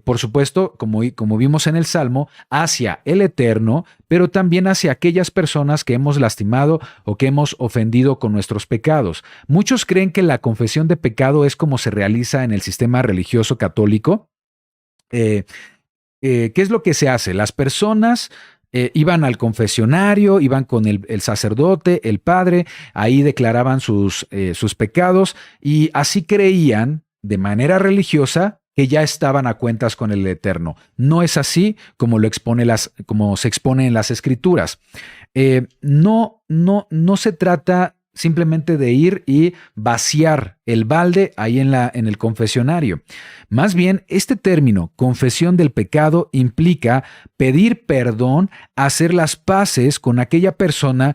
Speaker 2: Por supuesto, como vimos en el Salmo, hacia el Eterno, pero también hacia aquellas personas que hemos lastimado o que hemos ofendido con nuestros pecados. Muchos creen que la confesión de pecado es como se realiza en el sistema religioso católico. ¿Qué es lo que se hace? Las personas iban al confesionario, iban con el sacerdote, el padre, ahí declaraban sus pecados y así creían de manera religiosa que ya estaban a cuentas con el Eterno. No es así como como se expone en las Escrituras. No se trata simplemente de ir y vaciar el balde ahí en el confesionario. Más bien, este término, confesión del pecado, implica pedir perdón, hacer las paces con aquella persona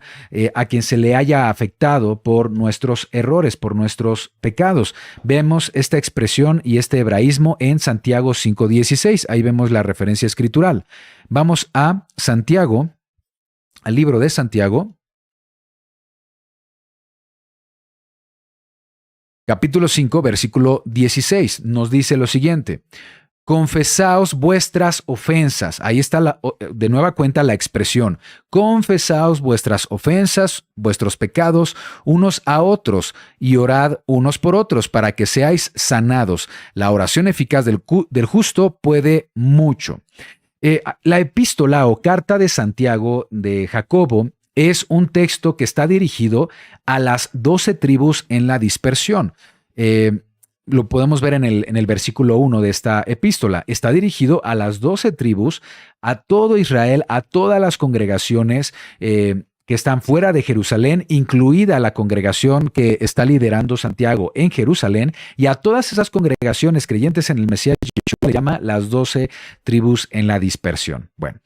Speaker 2: a quien se le haya afectado por nuestros errores, por nuestros pecados. Vemos esta expresión y este hebraísmo en Santiago 5:16. Ahí vemos la referencia escritural. Vamos a Santiago, al libro de Santiago, capítulo 5, versículo 16, nos dice lo siguiente: confesaos vuestras ofensas. Ahí está de nueva cuenta la expresión. Confesaos vuestras ofensas, vuestros pecados, unos a otros, y orad unos por otros, para que seáis sanados. La oración eficaz del justo puede mucho. La epístola o carta de Santiago de Jacobo es un texto que está dirigido a las 12 tribus en la dispersión. Lo podemos ver en el versículo 1 de esta epístola. Está dirigido a las 12 tribus, a todo Israel, a todas las congregaciones que están fuera de Jerusalén, incluida la congregación que está liderando Santiago en Jerusalén, y a todas esas congregaciones creyentes en el Mesías Yeshua le llama las 12 tribus en la dispersión. Bueno,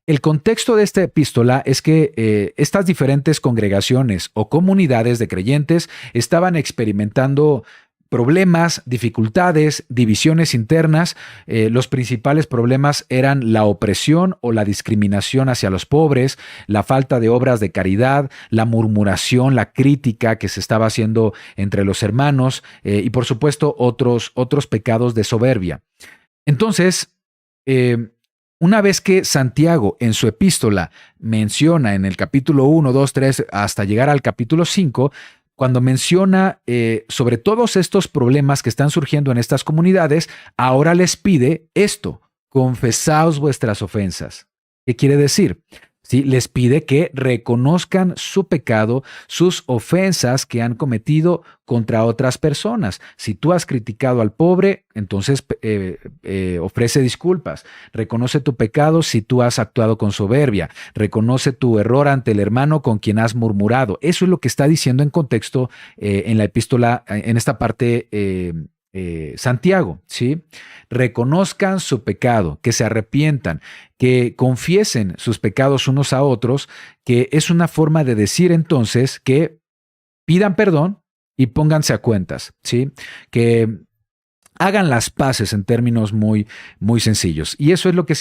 Speaker 2: el contexto de esta epístola es que estas diferentes congregaciones o comunidades de creyentes estaban experimentando
Speaker 1: problemas, dificultades, divisiones internas. Los principales problemas eran la opresión o la discriminación hacia los pobres, la falta de obras de caridad, la murmuración, la crítica que se estaba haciendo entre los hermanos y por supuesto otros pecados de soberbia. Entonces, una vez que Santiago en su epístola menciona en el capítulo 1, 2, 3 hasta llegar al capítulo 5, cuando menciona sobre todos estos problemas que están surgiendo en estas comunidades, ahora les pide esto: confesaos vuestras ofensas. ¿Qué quiere decir? ¿Sí? Les pide que reconozcan su pecado, sus ofensas que han cometido contra otras personas. Si tú has criticado al pobre, entonces ofrece disculpas. Reconoce tu pecado si tú has actuado con soberbia. Reconoce tu error ante el hermano con quien has murmurado. Eso es lo que está diciendo en contexto en la epístola, en esta parte Santiago, ¿sí? Reconozcan su pecado, que se arrepientan, que confiesen sus pecados unos a otros, que es una forma de decir entonces que pidan perdón y pónganse a cuentas, ¿sí? Que hagan las paces en términos muy, muy sencillos. Y eso es lo que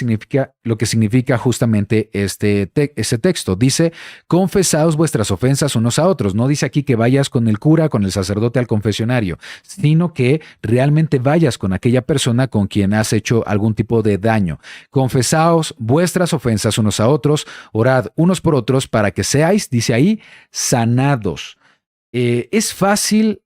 Speaker 1: significa justamente ese texto. Dice, confesaos vuestras ofensas unos a otros. No dice aquí que vayas con el cura, con el sacerdote al confesionario, sino que realmente vayas con aquella persona con quien has hecho algún tipo de daño. Confesaos vuestras ofensas unos a otros, orad unos por otros para que seáis, dice ahí, sanados. Es fácil...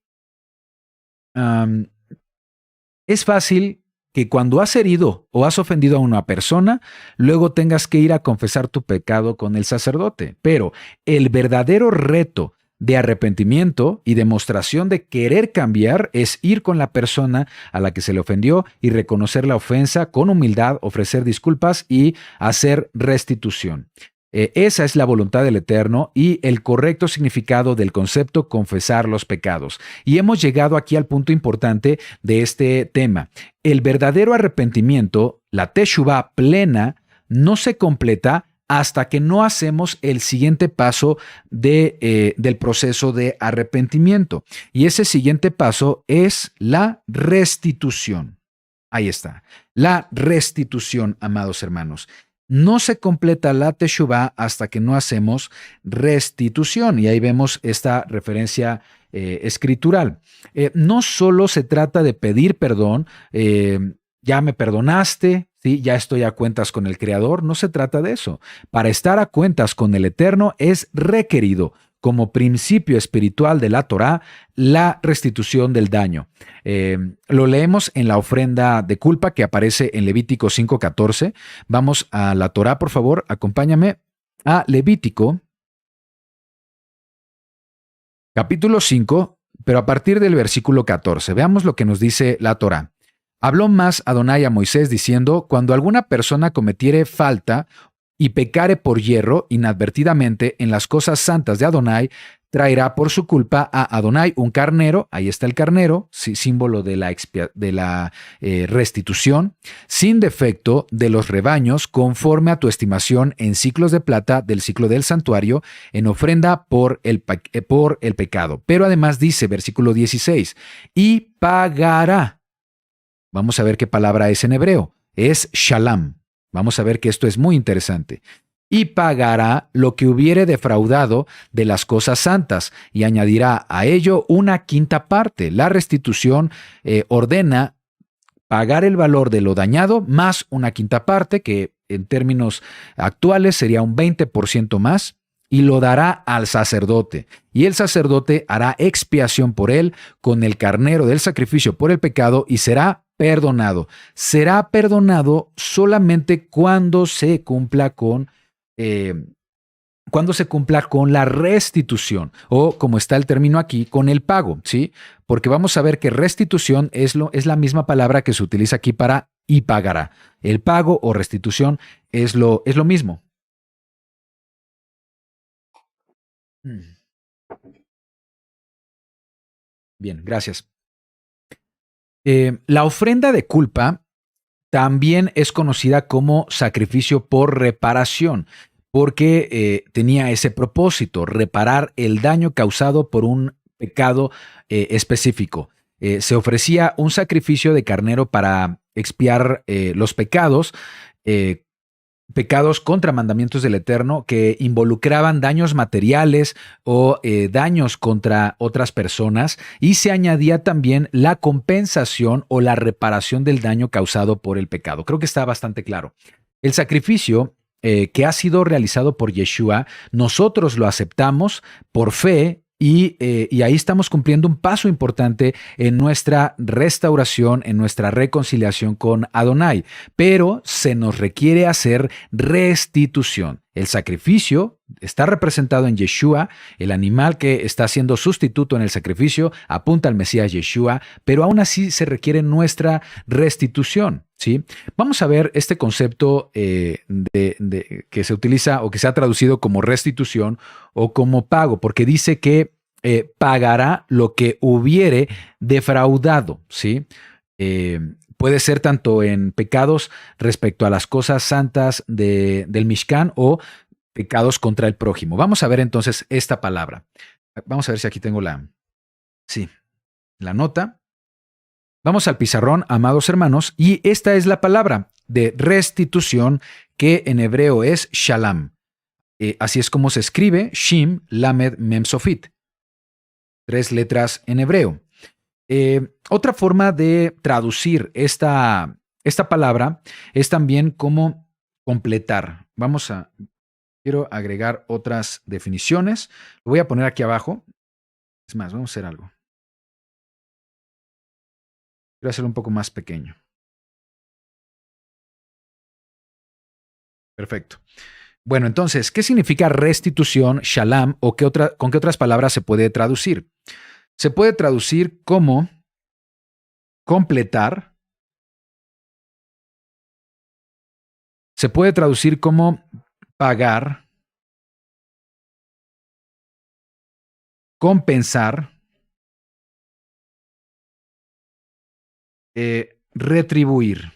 Speaker 1: Es fácil que cuando has herido o has ofendido a una persona, luego tengas que ir a confesar tu pecado con el sacerdote. Pero el verdadero reto de arrepentimiento y demostración de querer cambiar es ir con la persona a la que se le ofendió y reconocer la ofensa con humildad, ofrecer disculpas y hacer restitución. Esa es la voluntad del Eterno y el correcto significado del concepto confesar los pecados. Y hemos llegado aquí al punto importante de este tema. El verdadero arrepentimiento, la teshuvá plena, no se completa hasta que no hacemos el siguiente paso del proceso de arrepentimiento. Y ese siguiente paso es la restitución. Ahí está, la restitución, amados hermanos. No se completa la teshuvá hasta que no hacemos restitución. Y ahí vemos esta referencia escritural. No solo se trata de pedir perdón, ya me perdonaste, ¿sí? Ya estoy a cuentas con el Creador. No se trata de eso. Para estar a cuentas con el Eterno es requerido, como principio espiritual de la Torá, la restitución del daño. Lo leemos en la ofrenda de culpa que aparece en Levítico 5:14. Vamos a la Torá, por favor, acompáñame a Levítico, capítulo 5, pero a partir del versículo 14. Veamos lo que nos dice la Torá. Habló más Adonai a Moisés diciendo, cuando alguna persona cometiere falta y pecare por hierro inadvertidamente en las cosas santas de Adonai, traerá por su culpa a Adonai un carnero, ahí está el carnero, símbolo de la restitución, sin defecto de los rebaños, conforme a tu estimación en ciclos de plata del ciclo del santuario, en ofrenda por el pecado. Pero además dice, versículo 16, y pagará. Vamos a ver qué palabra es en hebreo, es shalam. Vamos a ver que esto es muy interesante. Y pagará lo que hubiere defraudado de las cosas santas, y añadirá a ello una quinta parte. La restitución ordena pagar el valor de lo dañado más una quinta parte, que en términos actuales sería un 20% más, y lo dará al sacerdote. Y el sacerdote hará expiación por él con el carnero del sacrificio por el pecado y será perdonado. Será perdonado solamente cuando se cumpla con la restitución, o como está el término aquí, con el pago, ¿sí? Porque vamos a ver que restitución es la misma palabra que se utiliza aquí para y pagará. El pago o restitución es lo mismo. Bien, gracias. La ofrenda de culpa también es conocida como sacrificio por reparación, porque tenía ese propósito, reparar el daño causado por un pecado específico.
Speaker 2: se ofrecía un sacrificio de carnero para expiar los pecados, pecados contra mandamientos del Eterno que involucraban daños materiales o daños contra otras personas, y se añadía también la compensación o la reparación del daño causado por el pecado. Creo que está bastante claro. El sacrificio que ha sido realizado por Yeshua, nosotros lo aceptamos por fe. Y ahí estamos cumpliendo un paso importante en nuestra restauración, en nuestra reconciliación con Adonai. Pero se nos requiere hacer restitución. El sacrificio está representado en Yeshua, el animal que está siendo sustituto en el sacrificio apunta al Mesías Yeshua, pero aún así se requiere nuestra restitución, ¿sí? Vamos a ver este concepto que se utiliza o que se ha traducido como restitución o como pago, porque dice que pagará lo que hubiere defraudado, ¿sí? Puede ser tanto en pecados respecto a las cosas santas del Mishkan o pecados contra el prójimo. Vamos a ver entonces esta palabra. Vamos a ver si aquí tengo la nota. Vamos al pizarrón, amados hermanos, y esta es la palabra de restitución que en hebreo es shalom. Así es como se escribe Shim, Lamed, Mem, Sofit. 3 letras en hebreo. Otra forma de traducir esta palabra es también como completar. Quiero agregar otras definiciones. Lo voy a poner aquí abajo. Es más, vamos a hacer algo. Quiero hacerlo un poco más pequeño. Perfecto. Bueno, entonces, ¿qué significa restitución, shalom, o con qué otras palabras se puede traducir? Se puede traducir como completar. Se puede traducir como pagar, compensar, retribuir.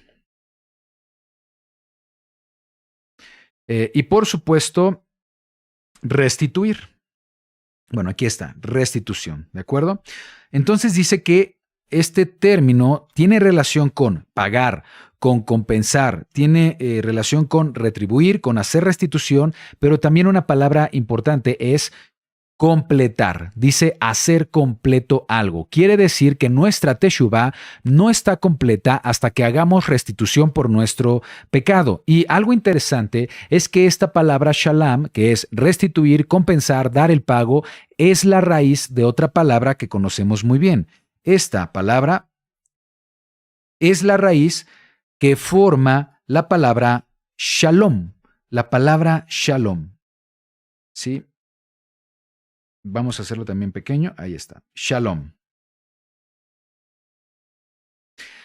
Speaker 2: Y por supuesto, restituir. Bueno, aquí está, restitución, ¿de acuerdo? Entonces dice que este término tiene relación con pagar, con compensar, tiene relación con retribuir, con hacer restitución, pero también una palabra importante es completar. Dice hacer completo algo. Quiere decir que nuestra teshuvá no está completa hasta que hagamos restitución por nuestro pecado. Y algo interesante es que esta palabra shalom, que es restituir, compensar, dar el pago, es la raíz de otra palabra que conocemos muy bien. Esta palabra es la raíz que forma la palabra shalom. La palabra shalom. ¿Sí? Vamos a hacerlo también pequeño. Ahí está. Shalom.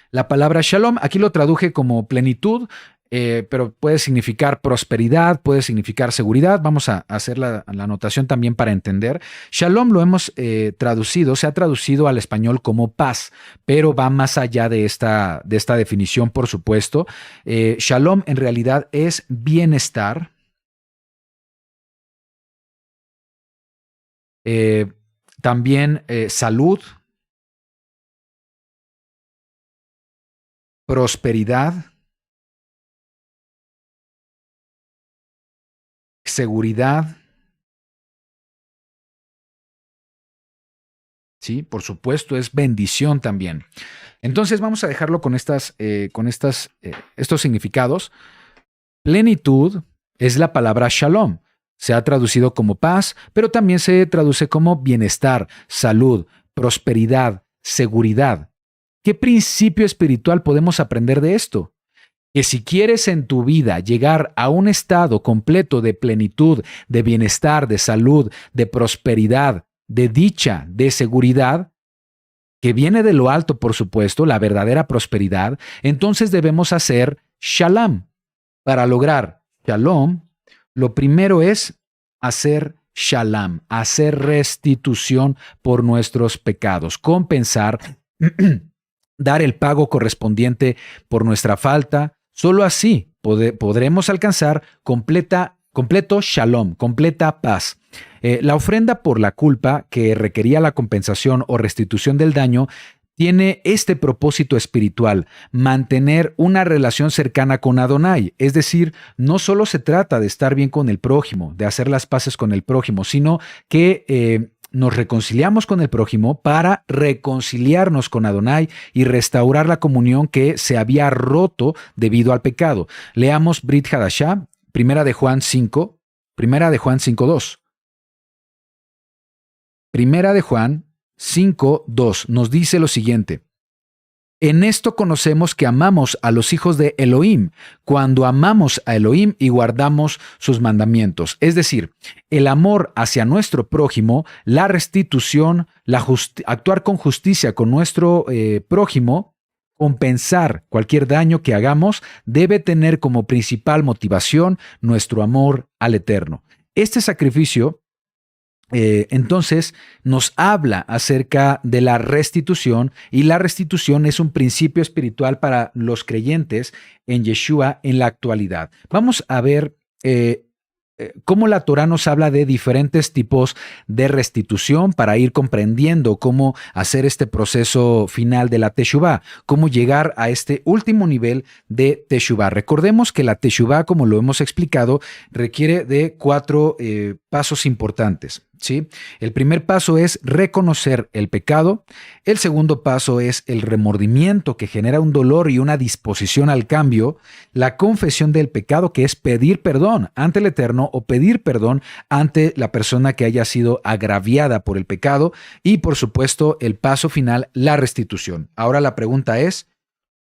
Speaker 2: La palabra shalom, aquí lo traduje como plenitud, pero puede significar prosperidad, puede significar seguridad. Vamos a hacer la anotación también para entender. Shalom lo hemos traducido, se ha traducido al español como paz, pero va más allá de esta definición, por supuesto. Shalom en realidad es bienestar. También salud, prosperidad, seguridad. Sí, por supuesto, es bendición también. Entonces vamos a dejarlo con estos significados. Plenitud es la palabra shalom. Se ha traducido como paz, pero también se traduce como bienestar, salud, prosperidad, seguridad. ¿Qué principio espiritual podemos aprender de esto? Que si quieres en tu vida llegar a un estado completo de plenitud, de bienestar, de salud, de prosperidad, de dicha, de seguridad, que viene de lo alto, por supuesto, la verdadera prosperidad, entonces debemos hacer shalom. Para lograr shalom, lo primero es hacer shalom, hacer restitución por nuestros pecados, compensar, dar el pago correspondiente por nuestra falta. Solo así podremos alcanzar completo shalom, completa paz. La ofrenda por la culpa que requería la compensación o restitución del daño tiene este propósito espiritual, mantener una relación cercana con Adonai. Es decir, no solo se trata de estar bien con el prójimo, de hacer las paces con el prójimo, sino que nos reconciliamos con el prójimo para reconciliarnos con Adonai y restaurar la comunión que se había roto debido al pecado. Leamos Brit Hadashah, Primera de Juan 5, Primera de Juan 5:2. Primera de Juan 5:2 nos dice lo siguiente: en esto conocemos que amamos a los hijos de Elohim, cuando amamos a Elohim y guardamos sus mandamientos. Es decir, el amor hacia nuestro prójimo, la restitución, actuar con justicia con nuestro prójimo, compensar cualquier daño que hagamos, debe tener como principal motivación nuestro amor al Eterno. Este sacrificio entonces nos habla acerca de la restitución, y la restitución es un principio espiritual para los creyentes en Yeshua en la actualidad. Vamos a ver cómo la Torá nos habla de diferentes tipos de restitución para ir comprendiendo cómo hacer este proceso final de la Teshuvá, cómo llegar a este último nivel de Teshuvá. Recordemos que la Teshuvá, como lo hemos explicado, requiere de 4 pasos importantes. ¿Sí? El primer paso es reconocer el pecado. El segundo paso es el remordimiento, que genera un dolor y una disposición al cambio. La confesión del pecado, que es pedir perdón ante el Eterno o pedir perdón ante la persona que haya sido agraviada por el pecado. Y por supuesto, el paso final, la restitución. Ahora la pregunta es,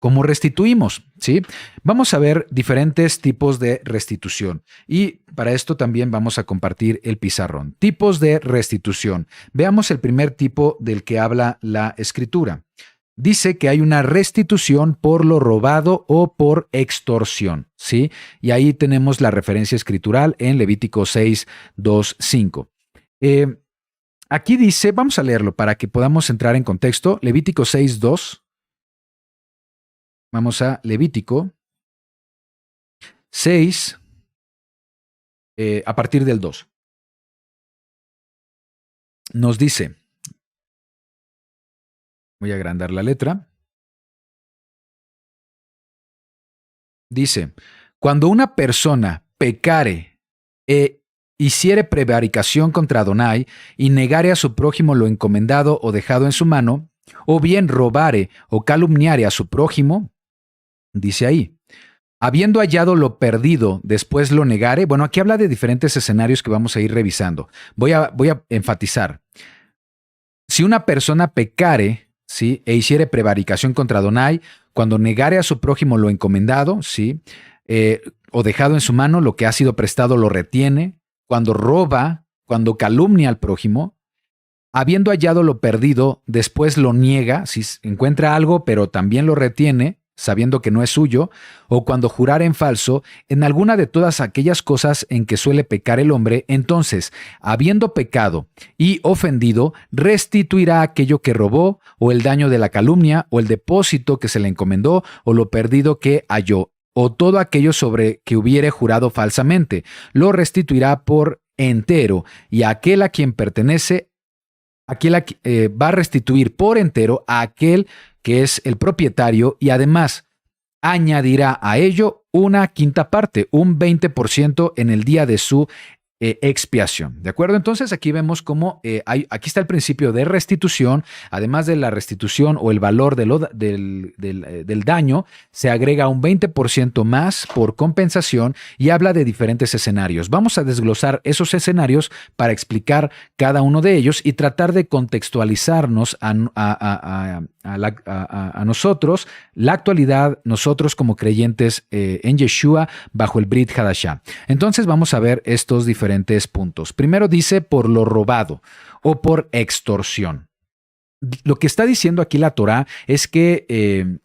Speaker 2: ¿cómo restituimos? ¿Sí? Vamos a ver diferentes tipos de restitución, y para esto también vamos a compartir el pizarrón. Tipos de restitución. Veamos el primer tipo del que habla la Escritura. Dice que hay una restitución por lo robado o por extorsión, ¿sí? Y ahí tenemos la referencia escritural en Levítico 6, 2, 5. Aquí dice, vamos a leerlo para que podamos entrar en contexto. Levítico 6, 2. Vamos a Levítico 6, a partir del 2. Nos dice, voy a agrandar la letra. Dice, cuando una persona pecare e hiciere prevaricación contra Adonai y negare a su prójimo lo encomendado o dejado en su mano, o bien robare o calumniare a su prójimo, dice ahí, habiendo hallado lo perdido, después lo negare. Bueno, aquí habla de diferentes escenarios que vamos a ir revisando. Voy a enfatizar. Si una persona pecare, ¿sí?, e hiciere prevaricación contra Adonai, cuando negare a su prójimo lo encomendado, ¿sí?, o dejado en su mano, lo que ha sido prestado lo retiene, cuando roba, cuando calumnia al prójimo, habiendo hallado lo perdido, después lo niega, si encuentra algo pero también lo retiene, sabiendo que no es suyo, o cuando jurara en falso, en alguna de todas aquellas cosas en que suele pecar el hombre, entonces, habiendo pecado y ofendido, restituirá aquello que robó, o el daño de la calumnia, o el depósito que se le encomendó, o lo perdido que halló, o todo aquello sobre que hubiere jurado falsamente, lo restituirá por entero, y aquel a quien pertenece, va a restituir por entero a aquel que es el propietario, y además añadirá a ello una quinta parte, un 20% en el día de su expiación. ¿De acuerdo? Entonces aquí vemos cómo aquí está el principio de restitución. Además de la restitución o el valor del daño, se agrega un 20% más por compensación, y habla de diferentes escenarios. Vamos a desglosar esos escenarios para explicar cada uno de ellos y tratar de contextualizarnos a nosotros, la actualidad, nosotros como creyentes en Yeshua bajo el Brit Hadashah. Entonces vamos a ver estos diferentes puntos. Primero dice por lo robado o por extorsión. Lo que está diciendo aquí la Torá es que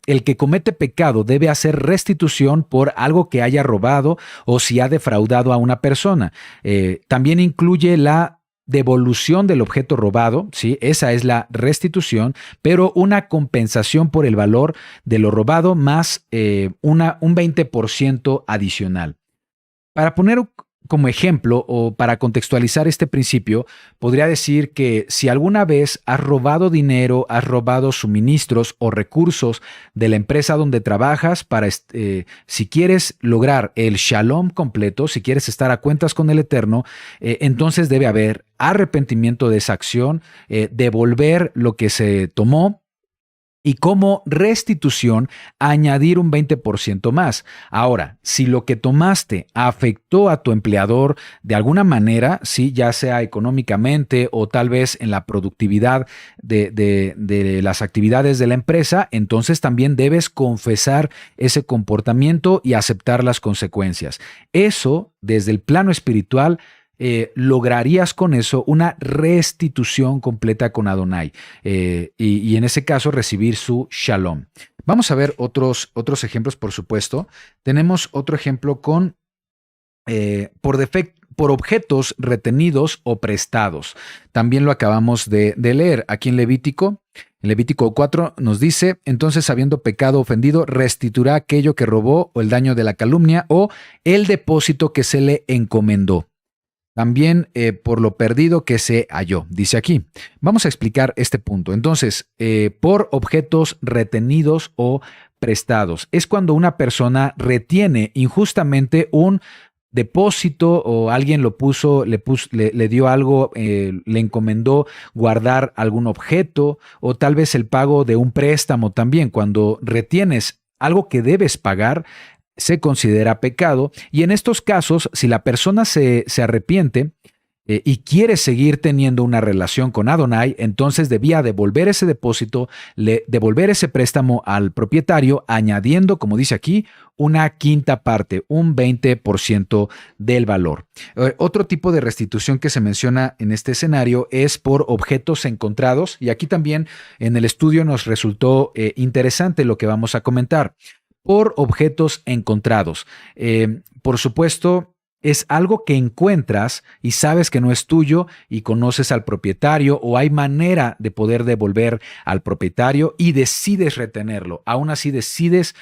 Speaker 2: el que comete pecado debe hacer restitución por algo que haya robado o si ha defraudado a una persona. También incluye la devolución del objeto robado, ¿sí? Esa es la restitución, pero una compensación por el valor de lo robado más un 20% adicional. Para poner como ejemplo o para contextualizar este principio, podría decir que si alguna vez has robado dinero, has robado suministros o recursos de la empresa donde trabajas si quieres lograr el shalom completo, si quieres estar a cuentas con el Eterno, entonces debe haber arrepentimiento de esa acción, devolver lo que se tomó, y como restitución añadir un 20% más. Ahora, si lo que tomaste afectó a tu empleador de alguna manera, sí, ya sea económicamente o tal vez en la productividad de las actividades de la empresa, entonces también debes confesar ese comportamiento y aceptar las consecuencias. Eso, desde el plano espiritual, lograrías con eso una restitución completa con Adonai y en ese caso recibir su shalom. Vamos a ver otros ejemplos, por supuesto. Tenemos otro ejemplo con por objetos retenidos o prestados. También lo acabamos de leer aquí en Levítico. En Levítico 4 nos dice: entonces, habiendo pecado ofendido, restituirá aquello que robó o el daño de la calumnia o el depósito que se le encomendó. También por lo perdido que se halló, dice aquí. Vamos a explicar este punto. Entonces, por objetos retenidos o prestados. Es cuando una persona retiene injustamente un depósito o alguien le dio algo, le encomendó guardar algún objeto o tal vez el pago de un préstamo también. Cuando retienes algo que debes pagar, se considera pecado, y en estos casos, si la persona se arrepiente y quiere seguir teniendo una relación con Adonai, entonces debía devolver ese depósito, devolver ese préstamo al propietario, añadiendo, como dice aquí, una quinta parte, un 20% del valor. Otro tipo de restitución que se menciona en este escenario es por objetos encontrados, y aquí también en el estudio nos resultó interesante lo que vamos a comentar. Por objetos encontrados. Por supuesto, es algo que encuentras y sabes que no es tuyo y conoces al propietario o hay manera de poder devolver al propietario y decides retenerlo. Aún así decides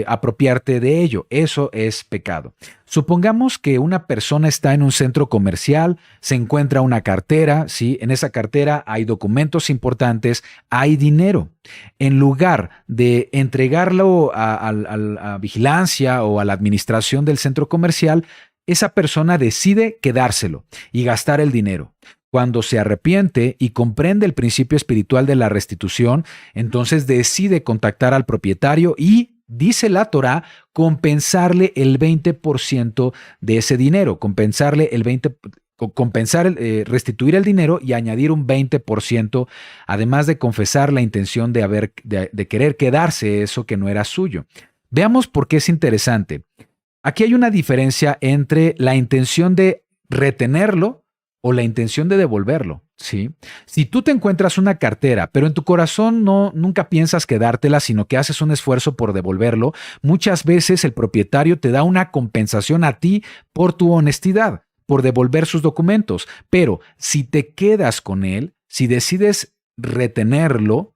Speaker 2: apropiarte de ello. Eso es pecado. Supongamos que una persona está en un centro comercial, se encuentra una cartera, ¿sí? En esa cartera hay documentos importantes, hay dinero. En lugar de entregarlo a vigilancia o a la administración del centro comercial, esa persona decide quedárselo y gastar el dinero. Cuando se arrepiente y comprende el principio espiritual de la restitución, entonces decide contactar al propietario y, dice la Torá, compensarle el 20% de ese dinero, restituir el dinero y añadir un 20%, además de confesar la intención de querer quedarse eso que no era suyo. Veamos por qué es interesante. Aquí hay una diferencia entre la intención de retenerlo o la intención de devolverlo, ¿sí? Si tú te encuentras una cartera, pero en tu corazón nunca piensas quedártela, sino que haces un esfuerzo por devolverlo, muchas veces el propietario te da una compensación a ti por tu honestidad, por devolver sus documentos. Pero si te quedas con él, si decides retenerlo,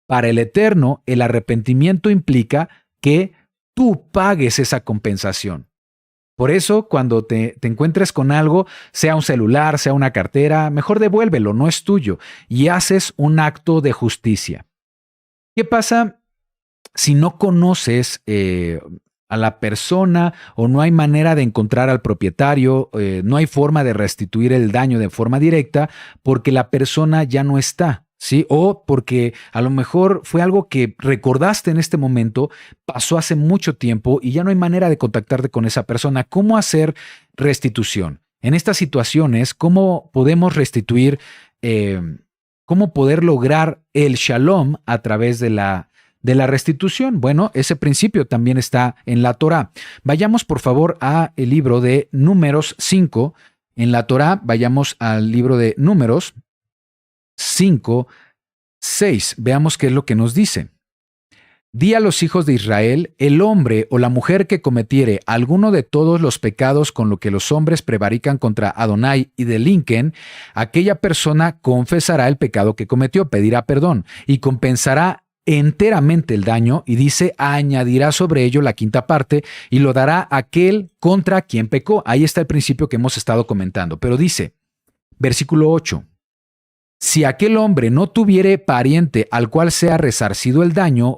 Speaker 2: para el Eterno, el arrepentimiento implica que tú pagues esa compensación. Por eso, cuando te encuentres con algo, sea un celular, sea una cartera, mejor devuélvelo, no es tuyo, y haces un acto de justicia. ¿Qué pasa si no conoces a la persona o no hay manera de encontrar al propietario, no hay forma de restituir el daño de forma directa porque la persona ya no está? ¿Sí? O porque a lo mejor fue algo que recordaste en este momento, pasó hace mucho tiempo y ya no hay manera de contactarte con esa persona. ¿Cómo hacer restitución? En estas situaciones, ¿cómo podemos restituir, cómo poder lograr el shalom a través de la restitución? Bueno, ese principio también está en la Torá. Vayamos por favor al libro de Números 5. En la Torá, vayamos al libro de Números 5, 6. Veamos qué es lo que nos dice. Di a los hijos de Israel: el hombre o la mujer que cometiere alguno de todos los pecados con lo que los hombres prevarican contra Adonai y delinquen, aquella persona confesará el pecado que cometió, pedirá perdón y compensará enteramente el daño, y dice, añadirá sobre ello la quinta parte y lo dará aquel contra quien pecó. Ahí está el principio que hemos estado comentando. Pero dice, versículo 8, si aquel hombre no tuviere pariente al cual sea resarcido el daño,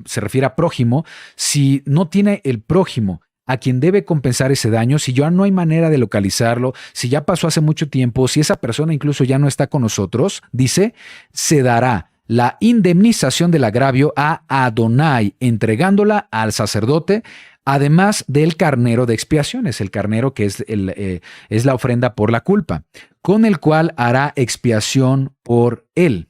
Speaker 2: se refiere a prójimo, si no tiene el prójimo a quien debe compensar ese daño, si ya no hay manera de localizarlo, si ya pasó hace mucho tiempo, si esa persona incluso ya no está con nosotros, dice, se dará la indemnización del agravio a Adonai, entregándola al sacerdote, además del carnero de expiaciones, el carnero que es la ofrenda por la culpa, con el cual hará expiación por él.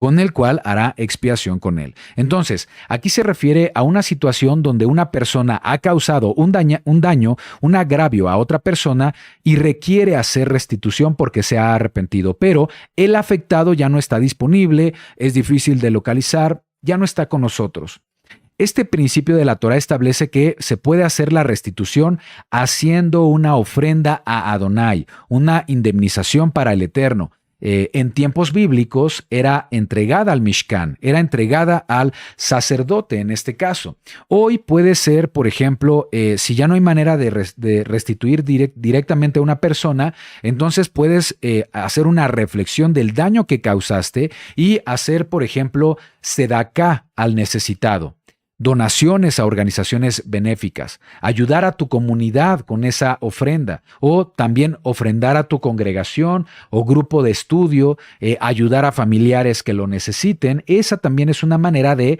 Speaker 2: Con el cual hará expiación con él. Entonces, aquí se refiere a una situación donde una persona ha causado un daño, un agravio a otra persona y requiere hacer restitución porque se ha arrepentido, pero el afectado ya no está disponible, es difícil de localizar, ya no está con nosotros. Este principio de la Torá establece que se puede hacer la restitución haciendo una ofrenda a Adonai, una indemnización para el Eterno. En tiempos bíblicos era entregada al Mishkan, era entregada al sacerdote en este caso. Hoy puede ser, por ejemplo, si ya no hay manera de restituir directamente a una persona, entonces puedes hacer una reflexión del daño que causaste y hacer, por ejemplo, sedaká al necesitado. Donaciones a organizaciones benéficas, ayudar a tu comunidad con esa ofrenda o también ofrendar a tu congregación o grupo de estudio, ayudar a familiares que lo necesiten. Esa también es una manera de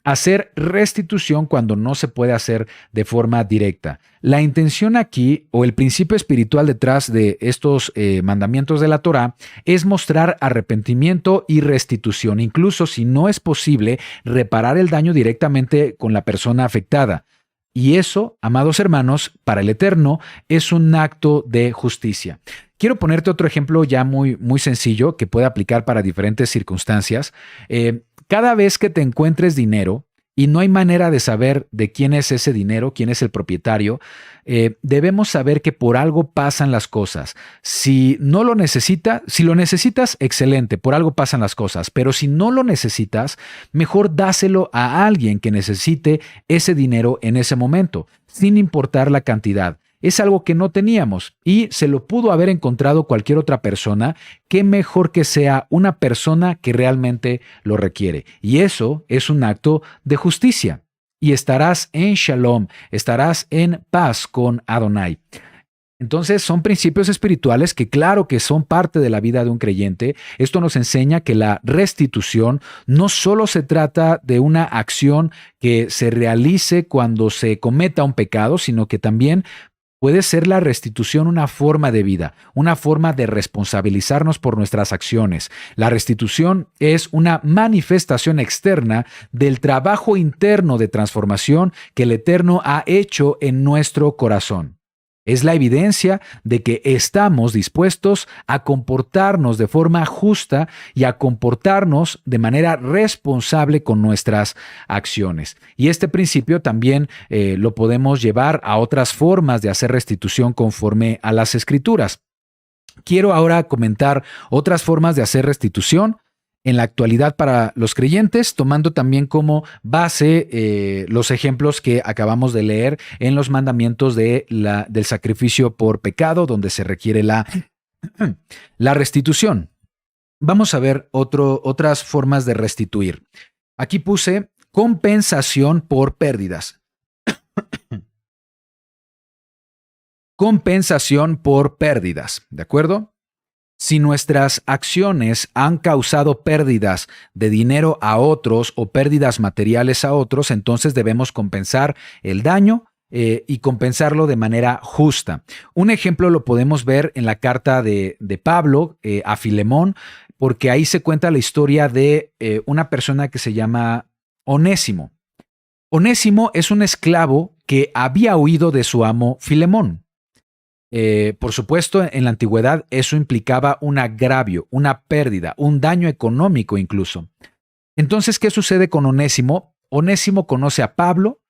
Speaker 2: hacer restitución cuando no se puede hacer de forma directa. La intención aquí, o el principio espiritual detrás de estos mandamientos de la Torá, es mostrar arrepentimiento y restitución, incluso si no es posible reparar el daño directamente con la persona afectada. Y eso, amados hermanos, para el Eterno es un acto de justicia. Quiero ponerte otro ejemplo ya muy, muy sencillo que puede aplicar para diferentes circunstancias. Cada vez que te encuentres dinero y no hay manera de saber de quién es ese dinero, quién es el propietario, debemos saber que por algo pasan las cosas. Si lo necesitas, excelente, por algo pasan las cosas. Pero si no lo necesitas, mejor dáselo a alguien que necesite ese dinero en ese momento, sin importar la cantidad. Es algo que no teníamos y se lo pudo haber encontrado cualquier otra persona. Qué mejor que sea una persona que realmente lo requiere. Y eso es un acto de justicia. Y estarás en shalom, estarás en paz con Adonai. Entonces son principios espirituales que claro que son parte de la vida de un creyente. Esto nos enseña que la restitución no solo se trata de una acción que se realice cuando se cometa un pecado, sino que también puede ser la restitución una forma de vida, una forma de responsabilizarnos por nuestras acciones. La restitución es una manifestación externa del trabajo interno de transformación que el Eterno ha hecho en nuestro corazón. Es la evidencia de que estamos dispuestos a comportarnos de forma justa y a comportarnos de manera responsable con nuestras acciones. Y este principio también lo podemos llevar a otras formas de hacer restitución conforme a las Escrituras. Quiero ahora comentar otras formas de hacer restitución en la actualidad para los creyentes, tomando también como base los ejemplos que acabamos de leer en los mandamientos del sacrificio por pecado, donde se requiere la restitución. Vamos a ver otras formas de restituir. Aquí puse compensación por pérdidas. Compensación por pérdidas, ¿de acuerdo? Si nuestras acciones han causado pérdidas de dinero a otros o pérdidas materiales a otros, entonces debemos compensar el daño y compensarlo de manera justa. Un ejemplo lo podemos ver en la carta de Pablo a Filemón, porque ahí se cuenta la historia de una persona que se llama Onésimo. Onésimo es un esclavo que había huido de su amo Filemón. Por supuesto, en la antigüedad eso implicaba un agravio, una pérdida, un daño económico incluso. Entonces, ¿qué sucede con Onésimo? Onésimo conoce a Pablo,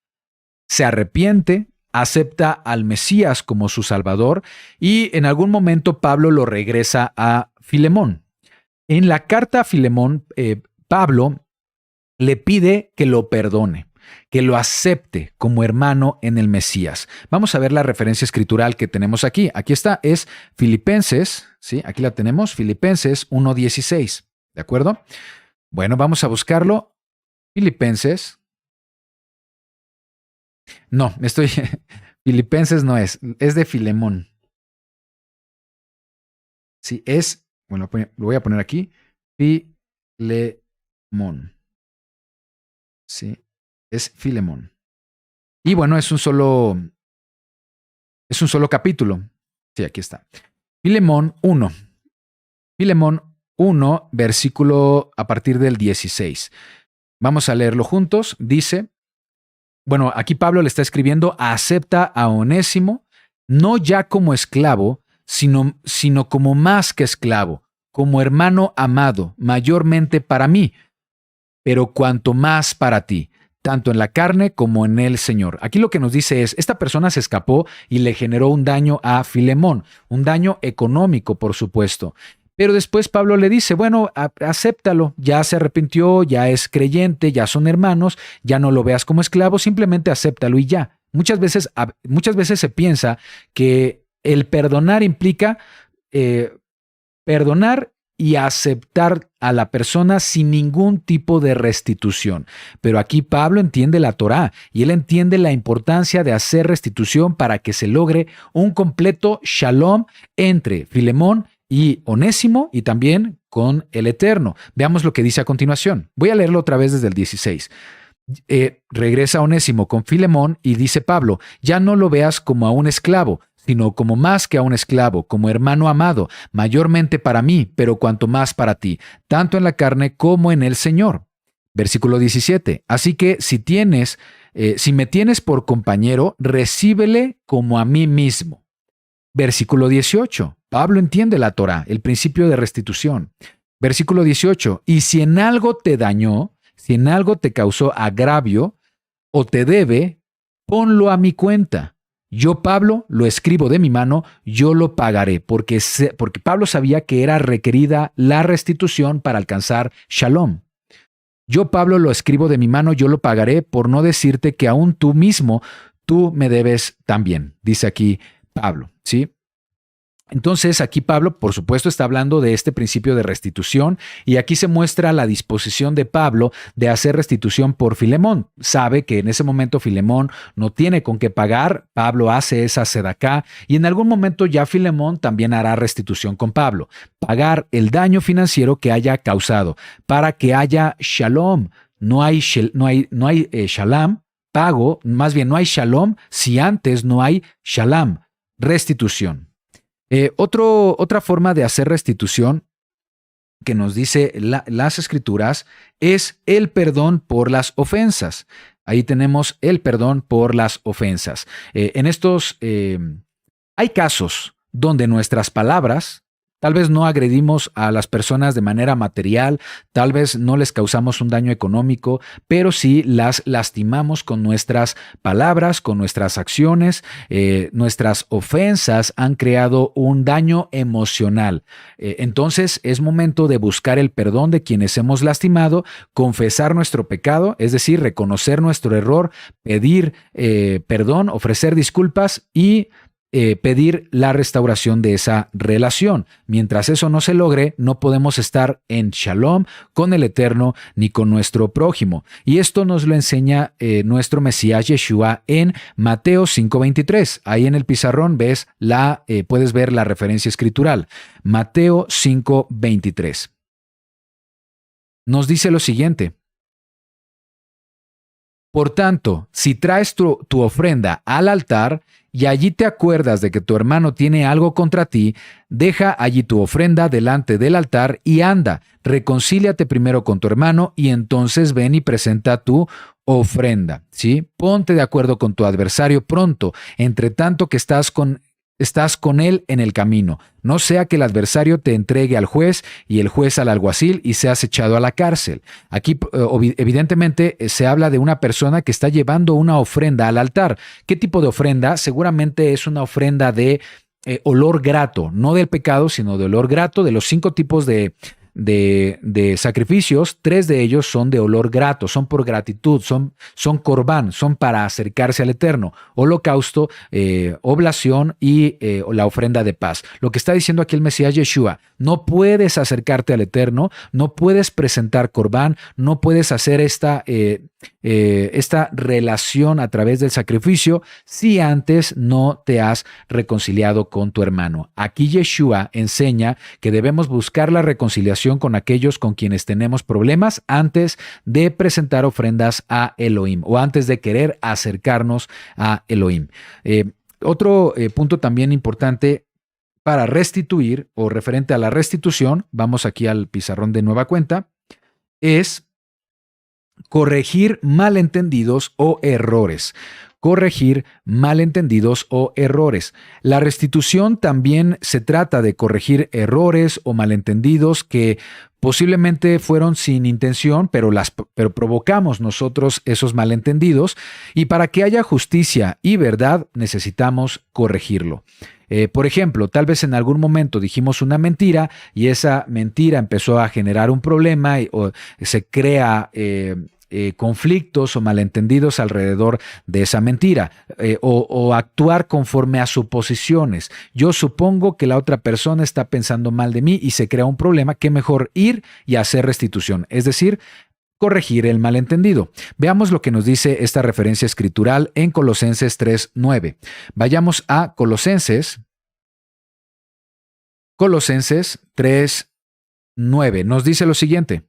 Speaker 2: se arrepiente, acepta al Mesías como su Salvador y en algún momento Pablo lo regresa a Filemón. En la carta a Filemón, Pablo le pide que lo perdone, que lo acepte como hermano en el Mesías. Vamos a ver la referencia escritural que tenemos aquí. Aquí está, es Filipenses, ¿sí? Aquí la tenemos, Filipenses 1:16, ¿de acuerdo? Bueno, vamos a buscarlo. Filipenses. No, Filipenses no es de Filemón. Sí, bueno, lo voy a poner aquí, Filemón. Sí, es Filemón. Y bueno, es un solo capítulo. Sí, aquí está. Filemón 1. Filemón 1, versículo a partir del 16. Vamos a leerlo juntos. Dice, bueno, aquí Pablo le está escribiendo, acepta a Onésimo, no ya como esclavo, sino como más que esclavo, como hermano amado, mayormente para mí, pero cuanto más para ti, tanto en la carne como en el Señor. Aquí lo que nos dice es, esta persona se escapó y le generó un daño a Filemón, un daño económico, por supuesto. Pero después Pablo le dice, bueno, acéptalo, ya se arrepintió, ya es creyente, ya son hermanos, ya no lo veas como esclavo, simplemente acéptalo y ya. Muchas veces se piensa que el perdonar implica perdonar y aceptar a la persona sin ningún tipo de restitución. Pero aquí Pablo entiende la Torá y él entiende la importancia de hacer restitución para que se logre un completo shalom entre Filemón y Onésimo y también con el Eterno. Veamos lo que dice a continuación. Voy a leerlo otra vez desde el 16. Regresa Onésimo con Filemón y dice Pablo, ya no lo veas como a un esclavo, sino como más que a un esclavo, como hermano amado, mayormente para mí, pero cuanto más para ti, tanto en la carne como en el Señor. Versículo 17. Así que si me tienes por compañero, recíbele como a mí mismo. Versículo 18. Pablo entiende la Torá, el principio de restitución. Versículo 18. Y si en algo te dañó, si en algo te causó agravio o te debe, ponlo a mi cuenta. Yo, Pablo, lo escribo de mi mano, yo lo pagaré, porque Pablo sabía que era requerida la restitución para alcanzar shalom. Yo, Pablo, lo escribo de mi mano, yo lo pagaré, por no decirte que aún tú mismo, tú me debes también, dice aquí Pablo, ¿sí? Entonces, aquí Pablo, por supuesto, está hablando de este principio de restitución y aquí se muestra la disposición de Pablo de hacer restitución por Filemón. Sabe que en ese momento Filemón no tiene con qué pagar, Pablo hace esa sedacá y en algún momento ya Filemón también hará restitución con Pablo. Pagar el daño financiero que haya causado para que haya shalom. No hay shalom, pago, más bien no hay shalom si antes no hay shalom, restitución. Otra forma de hacer restitución que nos dice las Escrituras es el perdón por las ofensas. Ahí tenemos el perdón por las ofensas. Hay casos donde nuestras palabras, tal vez no agredimos a las personas de manera material, tal vez no les causamos un daño económico, pero sí las lastimamos con nuestras palabras, con nuestras acciones. Nuestras ofensas han creado un daño emocional. Entonces es momento de buscar el perdón de quienes hemos lastimado, confesar nuestro pecado, es decir, reconocer nuestro error, pedir perdón, ofrecer disculpas y pedir la restauración de esa relación. Mientras eso no se logre, no podemos estar en shalom con el Eterno ni con nuestro prójimo. Y esto nos lo enseña nuestro Mesías Yeshua en Mateo 5:23. Ahí en el pizarrón puedes ver la referencia escritural. Mateo 5:23. Nos dice lo siguiente. Por tanto, si traes tu ofrenda al altar y allí te acuerdas de que tu hermano tiene algo contra ti, deja allí tu ofrenda delante del altar y anda, reconcíliate primero con tu hermano y entonces ven y presenta tu ofrenda, ¿sí? Ponte de acuerdo con tu adversario pronto, entre tanto que estás con él en el camino. No sea que el adversario te entregue al juez y el juez al alguacil y seas echado a la cárcel. Aquí evidentemente se habla de una persona que está llevando una ofrenda al altar. ¿Qué tipo de ofrenda? Seguramente es una ofrenda de olor grato, no del pecado, sino de olor grato, de los 5 tipos de de sacrificios, 3 de ellos son de olor grato, son por gratitud, son corbán, son para acercarse al Eterno, holocausto, oblación y la ofrenda de paz. Lo que está diciendo aquí el Mesías Yeshua: no puedes acercarte al Eterno, no puedes presentar corbán, no puedes hacer esta relación a través del sacrificio si antes no te has reconciliado con tu hermano. Aquí Yeshua enseña que debemos buscar la reconciliación con aquellos con quienes tenemos problemas antes de presentar ofrendas a Elohim o antes de querer acercarnos a Elohim. Otro punto también importante para restituir o referente a la restitución, vamos aquí al pizarrón de nueva cuenta, es corregir malentendidos o errores. Corregir malentendidos o errores. La restitución también se trata de corregir errores o malentendidos que posiblemente fueron sin intención, pero provocamos nosotros esos malentendidos, y para que haya justicia y verdad necesitamos corregirlo. Por ejemplo, tal vez en algún momento dijimos una mentira y esa mentira empezó a generar un problema o se crea conflictos o malentendidos alrededor de esa mentira, o actuar conforme a suposiciones. Yo supongo que la otra persona está pensando mal de mí y se crea un problema. Qué mejor ir y hacer restitución, es decir, corregir el malentendido. Veamos lo que nos dice esta referencia escritural en Colosenses 3:9. Vayamos a Colosenses 3:9. Nos dice lo siguiente.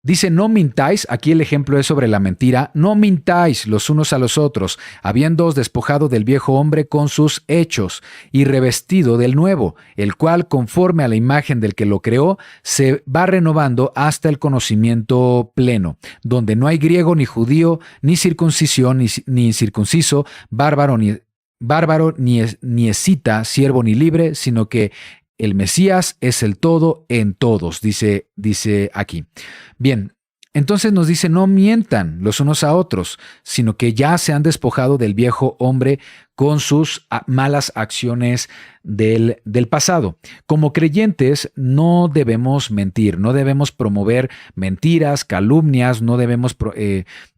Speaker 2: Dice: no mintáis, aquí el ejemplo es sobre la mentira, no mintáis los unos a los otros, habiéndoos despojado del viejo hombre con sus hechos, y revestido del nuevo, el cual, conforme a la imagen del que lo creó, se va renovando hasta el conocimiento pleno, donde no hay griego ni judío, ni circuncisión ni incircunciso, bárbaro ni escita, siervo ni libre, sino que el Mesías es el todo en todos, dice aquí. Bien, entonces nos dice: no mientan los unos a otros, sino que ya se han despojado del viejo hombre con sus malas acciones del pasado. Como creyentes no debemos mentir, no debemos promover mentiras, calumnias, no debemos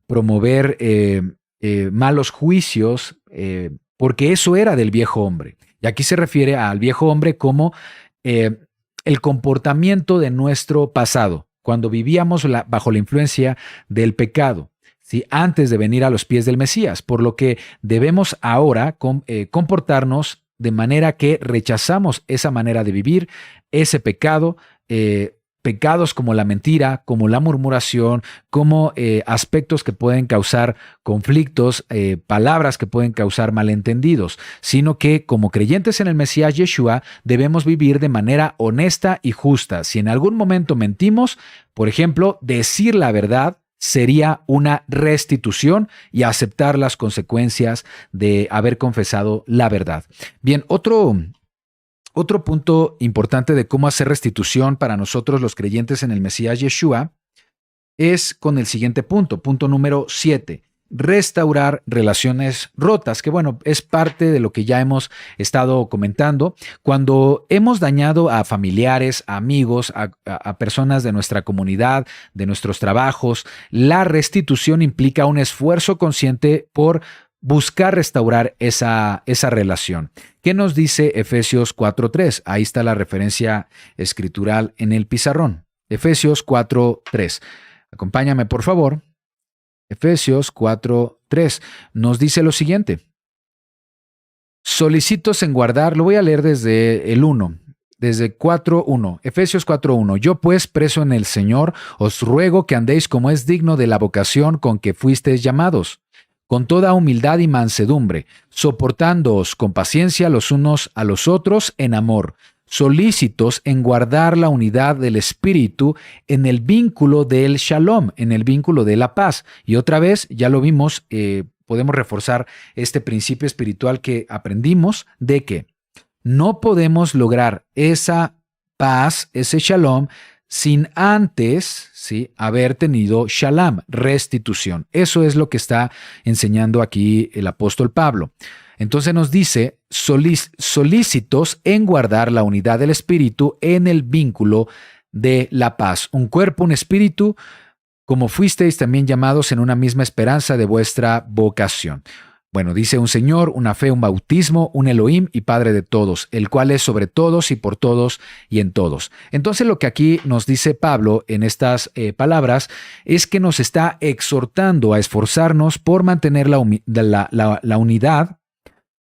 Speaker 2: promover malos juicios, porque eso era del viejo hombre. Y aquí se refiere al viejo hombre como el comportamiento de nuestro pasado, cuando vivíamos bajo la influencia del pecado, ¿sí? Antes de venir a los pies del Mesías, por lo que debemos ahora comportarnos de manera que rechazamos esa manera de vivir, ese pecado, pecados como la mentira, como la murmuración, como aspectos que pueden causar conflictos, palabras que pueden causar malentendidos, sino que como creyentes en el Mesías Yeshua debemos vivir de manera honesta y justa. Si en algún momento mentimos, por ejemplo, decir la verdad sería una restitución y aceptar las consecuencias de haber confesado la verdad. Bien, otro punto importante de cómo hacer restitución para nosotros los creyentes en el Mesías Yeshua es con el siguiente punto número 7. Restaurar relaciones rotas, que bueno, es parte de lo que ya hemos estado comentando. Cuando hemos dañado a familiares, a amigos, a personas de nuestra comunidad, de nuestros trabajos, la restitución implica un esfuerzo consciente por buscar restaurar esa relación. ¿Qué nos dice Efesios 4:3? Ahí está la referencia escritural en el pizarrón. Efesios 4:3. Acompáñame, por favor. Efesios 4:3 nos dice lo siguiente. Solicitos en guardar, lo voy a leer desde el 1. Desde 4:1, Efesios 4:1. Yo pues, preso en el Señor, os ruego que andéis como es digno de la vocación con que fuisteis llamados, con toda humildad y mansedumbre, soportándoos con paciencia los unos a los otros en amor, solícitos en guardar la unidad del Espíritu en el vínculo del Shalom, en el vínculo de la paz. Y otra vez, ya lo vimos, podemos reforzar este principio espiritual que aprendimos de que no podemos lograr esa paz, ese Shalom, sin antes, ¿sí?, haber tenido shalom, restitución. Eso es lo que está enseñando aquí el apóstol Pablo. Entonces nos dice, solícitos en guardar la unidad del espíritu en el vínculo de la paz. Un cuerpo, un espíritu, como fuisteis también llamados en una misma esperanza de vuestra vocación. Bueno, dice un Señor, una fe, un bautismo, un Elohim y Padre de todos, el cual es sobre todos y por todos y en todos. Entonces lo que aquí nos dice Pablo en estas palabras es que nos está exhortando a esforzarnos por mantener la unidad,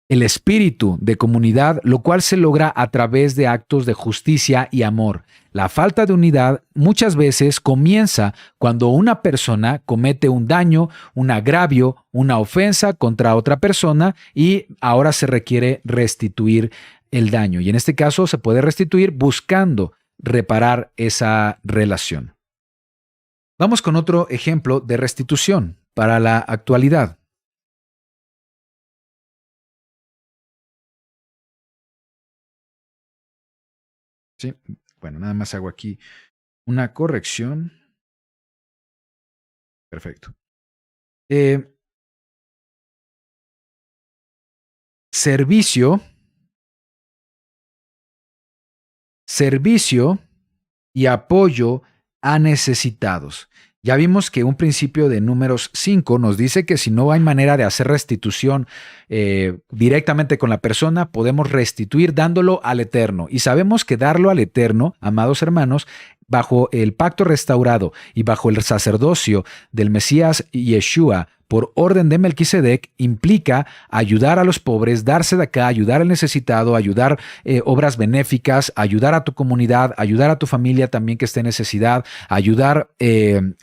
Speaker 2: el espíritu de comunidad, lo cual se logra a través de actos de justicia y amor. La falta de unidad muchas veces comienza cuando una persona comete un daño, un agravio, una ofensa contra otra persona y ahora se requiere restituir el daño. Y en este caso se puede restituir buscando reparar esa relación. Vamos con otro ejemplo de restitución para la actualidad. Sí, bueno, nada más hago aquí una corrección. Perfecto. Servicio y apoyo a necesitados. Ya vimos que un principio de Números 5 nos dice que si no hay manera de hacer restitución directamente con la persona, podemos restituir dándolo al Eterno. Y sabemos que darlo al Eterno, amados hermanos, bajo el pacto restaurado y bajo el sacerdocio del Mesías Yeshua, por orden de Melquisedec, implica ayudar a los pobres, darse de acá, ayudar al necesitado, ayudar obras benéficas, ayudar a tu comunidad, ayudar a tu familia también que esté en necesidad, ayudar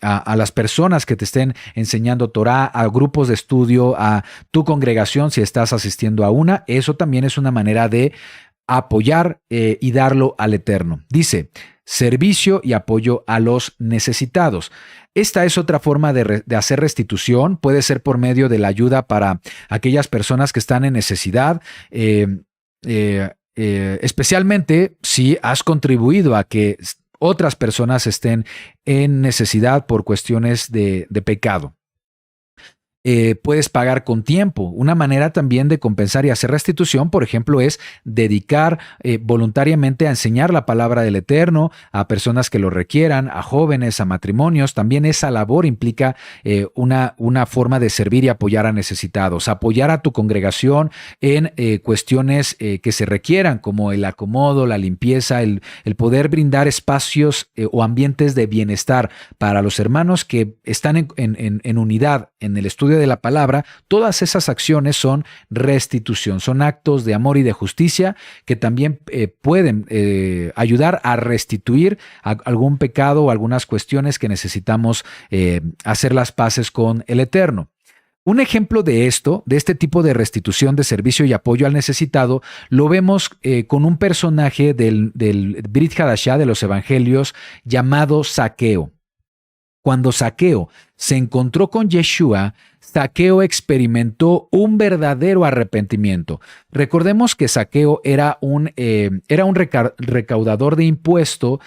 Speaker 2: a las personas que te estén enseñando Torah, a grupos de estudio, a tu congregación si estás asistiendo a una. Eso también es una manera de apoyar y darlo al Eterno. Dice, servicio y apoyo a los necesitados. Esta es otra forma de hacer restitución. Puede ser por medio de la ayuda para aquellas personas que están en necesidad, especialmente si has contribuido a que otras personas estén en necesidad por cuestiones de pecado. Puedes pagar con tiempo. Una manera también de compensar y hacer restitución, por ejemplo, es dedicar voluntariamente a enseñar la palabra del Eterno a personas que lo requieran, a jóvenes, a matrimonios. También esa labor implica una forma de servir y apoyar a necesitados. Apoyar a tu congregación en cuestiones que se requieran, como el acomodo, la limpieza, el poder brindar espacios o ambientes de bienestar para los hermanos que están en unidad en el estudio de la palabra. Todas esas acciones son restitución, son actos de amor y de justicia que también pueden ayudar a restituir algún pecado o algunas cuestiones que necesitamos hacer las paces con el Eterno. Un ejemplo de esto, de este tipo de restitución de servicio y apoyo al necesitado, lo vemos con un personaje del Brit Hadashah de los evangelios llamado Zaqueo. Cuando Zaqueo se encontró con Yeshua, Zaqueo experimentó un verdadero arrepentimiento. Recordemos que Zaqueo era un recaudador de impuestos,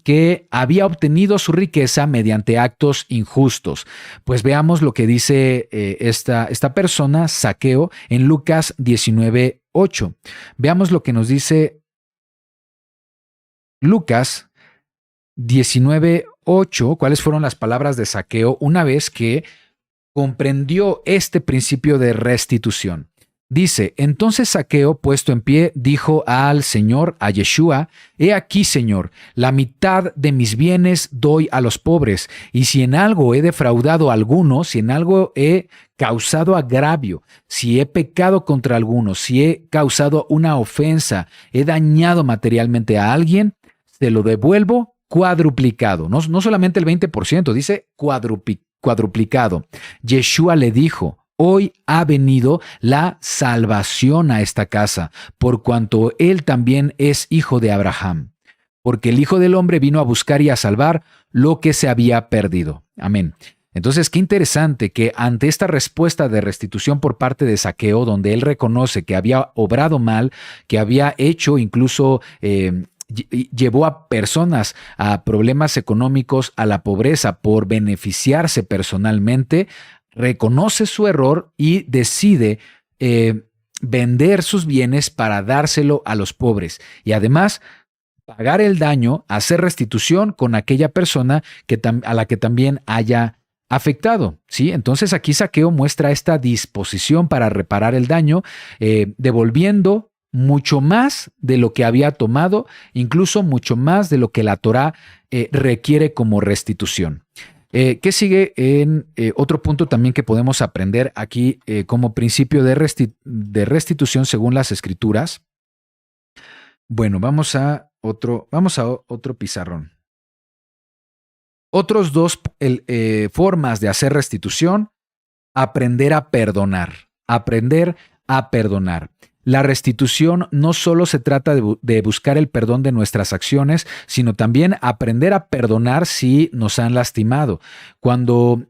Speaker 2: que había obtenido su riqueza mediante actos injustos. Pues veamos lo que dice esta persona, Zaqueo, en Lucas 19:8. Veamos lo que nos dice Lucas 19:8, cuáles fueron las palabras de Zaqueo una vez que comprendió este principio de restitución. Dice, entonces Zaqueo, puesto en pie, dijo al Señor, a Yeshua, he aquí, Señor, la mitad de mis bienes doy a los pobres, y si en algo he defraudado a alguno, si en algo he causado agravio, si he pecado contra alguno, si he causado una ofensa, he dañado materialmente a alguien, se lo devuelvo cuadruplicado. No solamente el 20%, dice cuadruplicado. Yeshua le dijo, hoy ha venido la salvación a esta casa, por cuanto él también es hijo de Abraham. Porque el Hijo del Hombre vino a buscar y a salvar lo que se había perdido. Amén. Entonces, qué interesante que ante esta respuesta de restitución por parte de Zaqueo, donde él reconoce que había obrado mal, que había hecho incluso llevó a personas a problemas económicos, a la pobreza por beneficiarse personalmente, reconoce su error y decide vender sus bienes para dárselo a los pobres y además pagar el daño, hacer restitución con aquella persona a la que también haya afectado, ¿sí? Entonces aquí Zaqueo muestra esta disposición para reparar el daño, devolviendo mucho más de lo que había tomado, incluso mucho más de lo que la Torá requiere como restitución. ¿Qué sigue en otro punto también que podemos aprender aquí como principio de restitución según las Escrituras? Bueno, vamos a otro pizarrón. Otros dos formas de hacer restitución: aprender a perdonar. Aprender a perdonar. La restitución no solo se trata de buscar el perdón de nuestras acciones, sino también aprender a perdonar si nos han lastimado. Cuando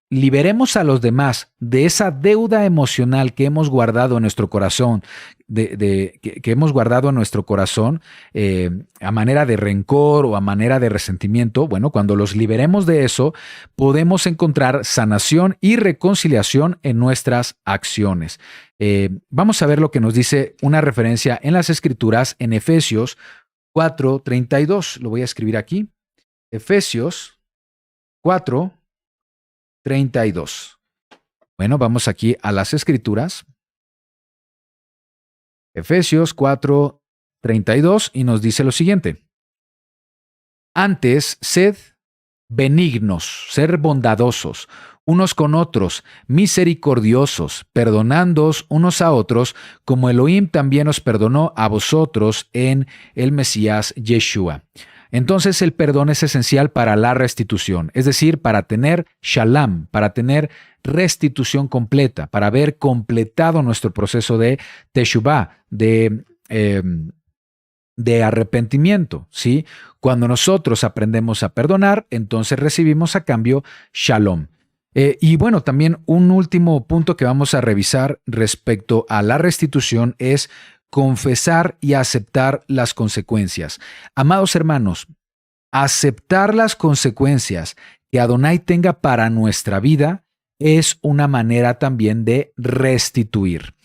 Speaker 2: liberemos a los demás de esa deuda emocional que hemos guardado en nuestro corazón, que hemos guardado en nuestro corazón a manera de rencor o a manera de resentimiento, bueno, cuando los liberemos de eso, podemos encontrar sanación y reconciliación en nuestras acciones. Vamos a ver lo que nos dice una referencia en las Escrituras en Efesios 4:32. Lo voy a escribir aquí. Efesios 4:32. Bueno, vamos aquí a las Escrituras. Efesios 4:32 y nos dice lo siguiente. Antes, sed benignos, ser bondadosos unos con otros, misericordiosos, perdonándoos unos a otros, como Elohim también os perdonó a vosotros en el Mesías Yeshua. Entonces el perdón es esencial para la restitución, es decir, para tener shalom, para tener restitución completa, para haber completado nuestro proceso de teshuvah, de arrepentimiento, ¿sí? Cuando nosotros aprendemos a perdonar, entonces recibimos a cambio shalom. Y bueno, también un último punto que vamos a revisar respecto a la restitución es confesar y aceptar las consecuencias. Amados hermanos, aceptar las consecuencias que Adonai tenga para nuestra vida es una manera también de restituir.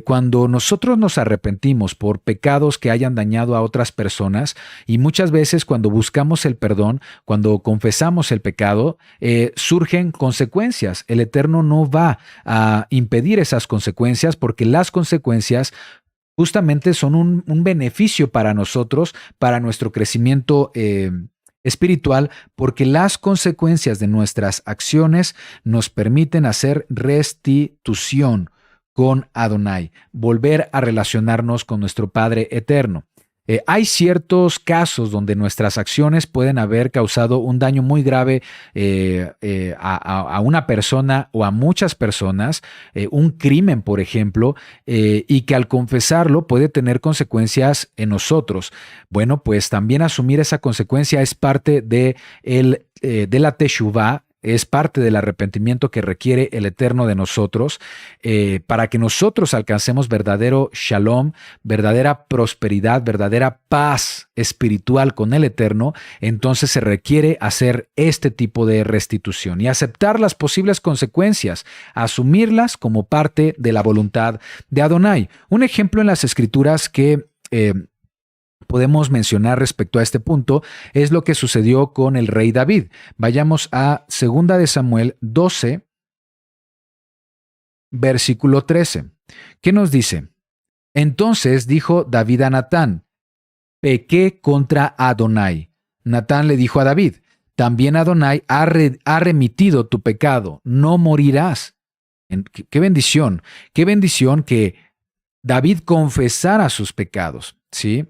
Speaker 2: Cuando nosotros nos arrepentimos por pecados que hayan dañado a otras personas, y muchas veces cuando buscamos el perdón, cuando confesamos el pecado, surgen consecuencias. El Eterno no va a impedir esas consecuencias porque las consecuencias justamente son un beneficio para nosotros, para nuestro crecimiento espiritual, porque las consecuencias de nuestras acciones nos permiten hacer restitución con Adonai, volver a relacionarnos con nuestro Padre eterno. Hay ciertos casos donde nuestras acciones pueden haber causado un daño muy grave a una persona o a muchas personas, un crimen, por ejemplo, y que al confesarlo puede tener consecuencias en nosotros. Bueno, pues también asumir esa consecuencia es parte de la teshuvah, es parte del arrepentimiento que requiere el Eterno de nosotros para que nosotros alcancemos verdadero shalom, verdadera prosperidad, verdadera paz espiritual con el Eterno. Entonces se requiere hacer este tipo de restitución y aceptar las posibles consecuencias, asumirlas como parte de la voluntad de Adonai. Un ejemplo en las Escrituras que podemos mencionar respecto a este punto es lo que sucedió con el rey David. Vayamos a 2 de Samuel 12, versículo 13. ¿Qué nos dice? Entonces dijo David a Natán: pequé contra Adonai. Natán le dijo a David: también Adonai ha remitido tu pecado, no morirás. ¡Qué bendición! ¡Qué bendición que David confesara sus pecados! ¿Sí?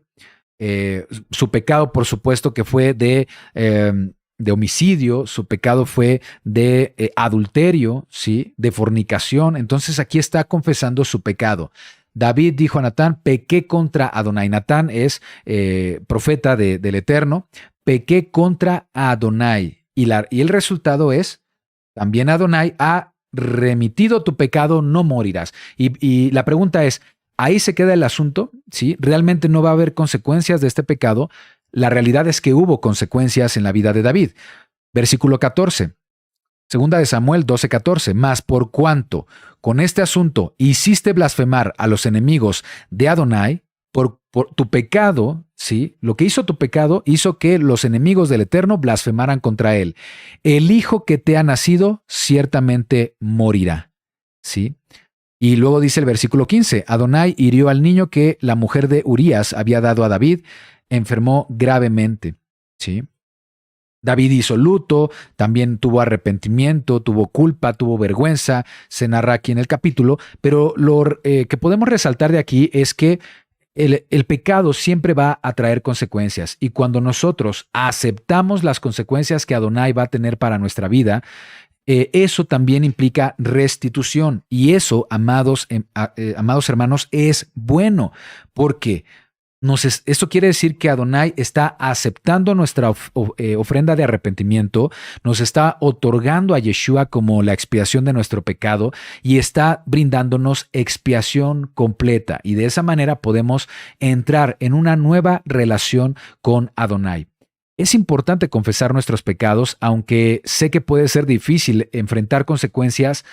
Speaker 2: Su pecado, por supuesto, que fue de homicidio, su pecado fue de adulterio, ¿sí? De fornicación. Entonces aquí está confesando su pecado. David dijo a Natán: pequé contra Adonai. Natán es profeta del Eterno. Pequé contra Adonai. Y el resultado es: también Adonai ha remitido tu pecado, no morirás. Y la pregunta es:
Speaker 1: ahí se queda el asunto, ¿sí? Realmente no va a haber consecuencias de este pecado. La realidad es que hubo consecuencias en la vida de David. Versículo 14. Segunda de Samuel 12:14. Mas por cuanto con este asunto hiciste blasfemar a los enemigos de Adonai, por tu pecado, ¿sí? Lo que hizo tu pecado hizo que los enemigos del Eterno blasfemaran contra él. El hijo que te ha nacido ciertamente morirá, ¿sí? Y luego dice el versículo 15, Adonai hirió al niño que la mujer de Urías había dado a David, enfermó gravemente, ¿sí? David hizo luto, también tuvo arrepentimiento, tuvo culpa, tuvo vergüenza, se narra aquí en el capítulo, pero lo que podemos resaltar de aquí es que el pecado siempre va a traer consecuencias, y cuando nosotros aceptamos las consecuencias que Adonai va a tener para nuestra vida, eso también implica restitución, y eso, amados hermanos, es bueno, porque esto quiere decir que Adonai está aceptando nuestra ofrenda de arrepentimiento, nos está otorgando a Yeshua como la expiación de nuestro pecado y está brindándonos expiación completa. Y de esa manera podemos entrar en una nueva relación con Adonai. Es importante confesar nuestros pecados, aunque sé que puede ser difícil enfrentar consecuencias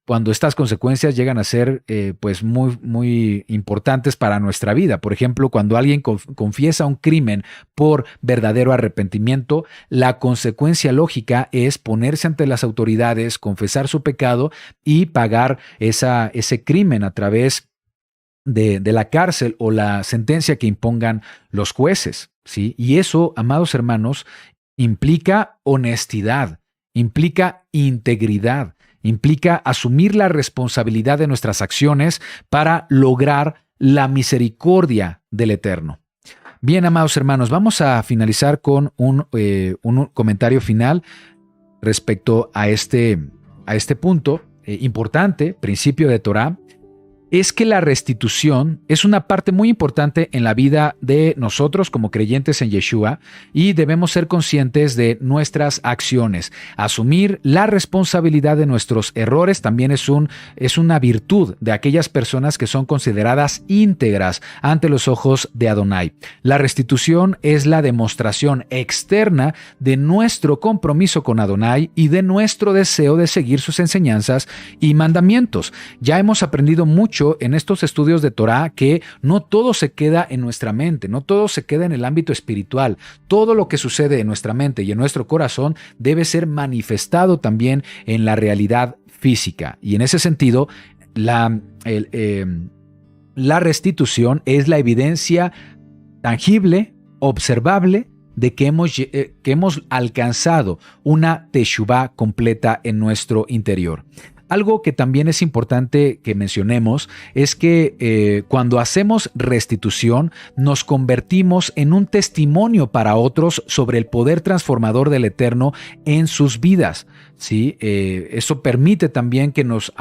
Speaker 1: cuando estas consecuencias llegan a ser pues muy, muy importantes para nuestra vida. Por ejemplo, cuando alguien confiesa un crimen por verdadero arrepentimiento, la consecuencia lógica es ponerse ante las autoridades, confesar su pecado y pagar ese crimen a través de la cárcel o la sentencia que impongan los jueces, ¿sí? Y eso, amados hermanos, implica honestidad, implica integridad, implica asumir la responsabilidad de nuestras acciones para lograr la misericordia del Eterno. Bien, amados hermanos, vamos a finalizar con un comentario final respecto a este punto importante, principio de Torah. Es que la restitución es una parte muy importante en la vida de nosotros como creyentes en Yeshua y debemos ser conscientes de nuestras acciones. Asumir la responsabilidad de nuestros errores también es una virtud de aquellas personas que son consideradas íntegras ante los ojos de Adonai. La restitución es la demostración externa de nuestro compromiso con Adonai y de nuestro deseo de seguir sus enseñanzas y mandamientos. Ya hemos aprendido mucho en estos estudios de Torah que no todo se queda en nuestra mente, no todo se queda en el ámbito espiritual. Todo lo que sucede en nuestra mente y en nuestro corazón debe ser manifestado también en la realidad física. Y en ese sentido, la restitución es la evidencia tangible, observable, de que hemos alcanzado una teshuvá completa en nuestro interior. Algo que también es importante que mencionemos es que cuando hacemos restitución nos convertimos en un testimonio para otros sobre el poder transformador del Eterno en sus vidas, ¿sí? Eso permite también que nos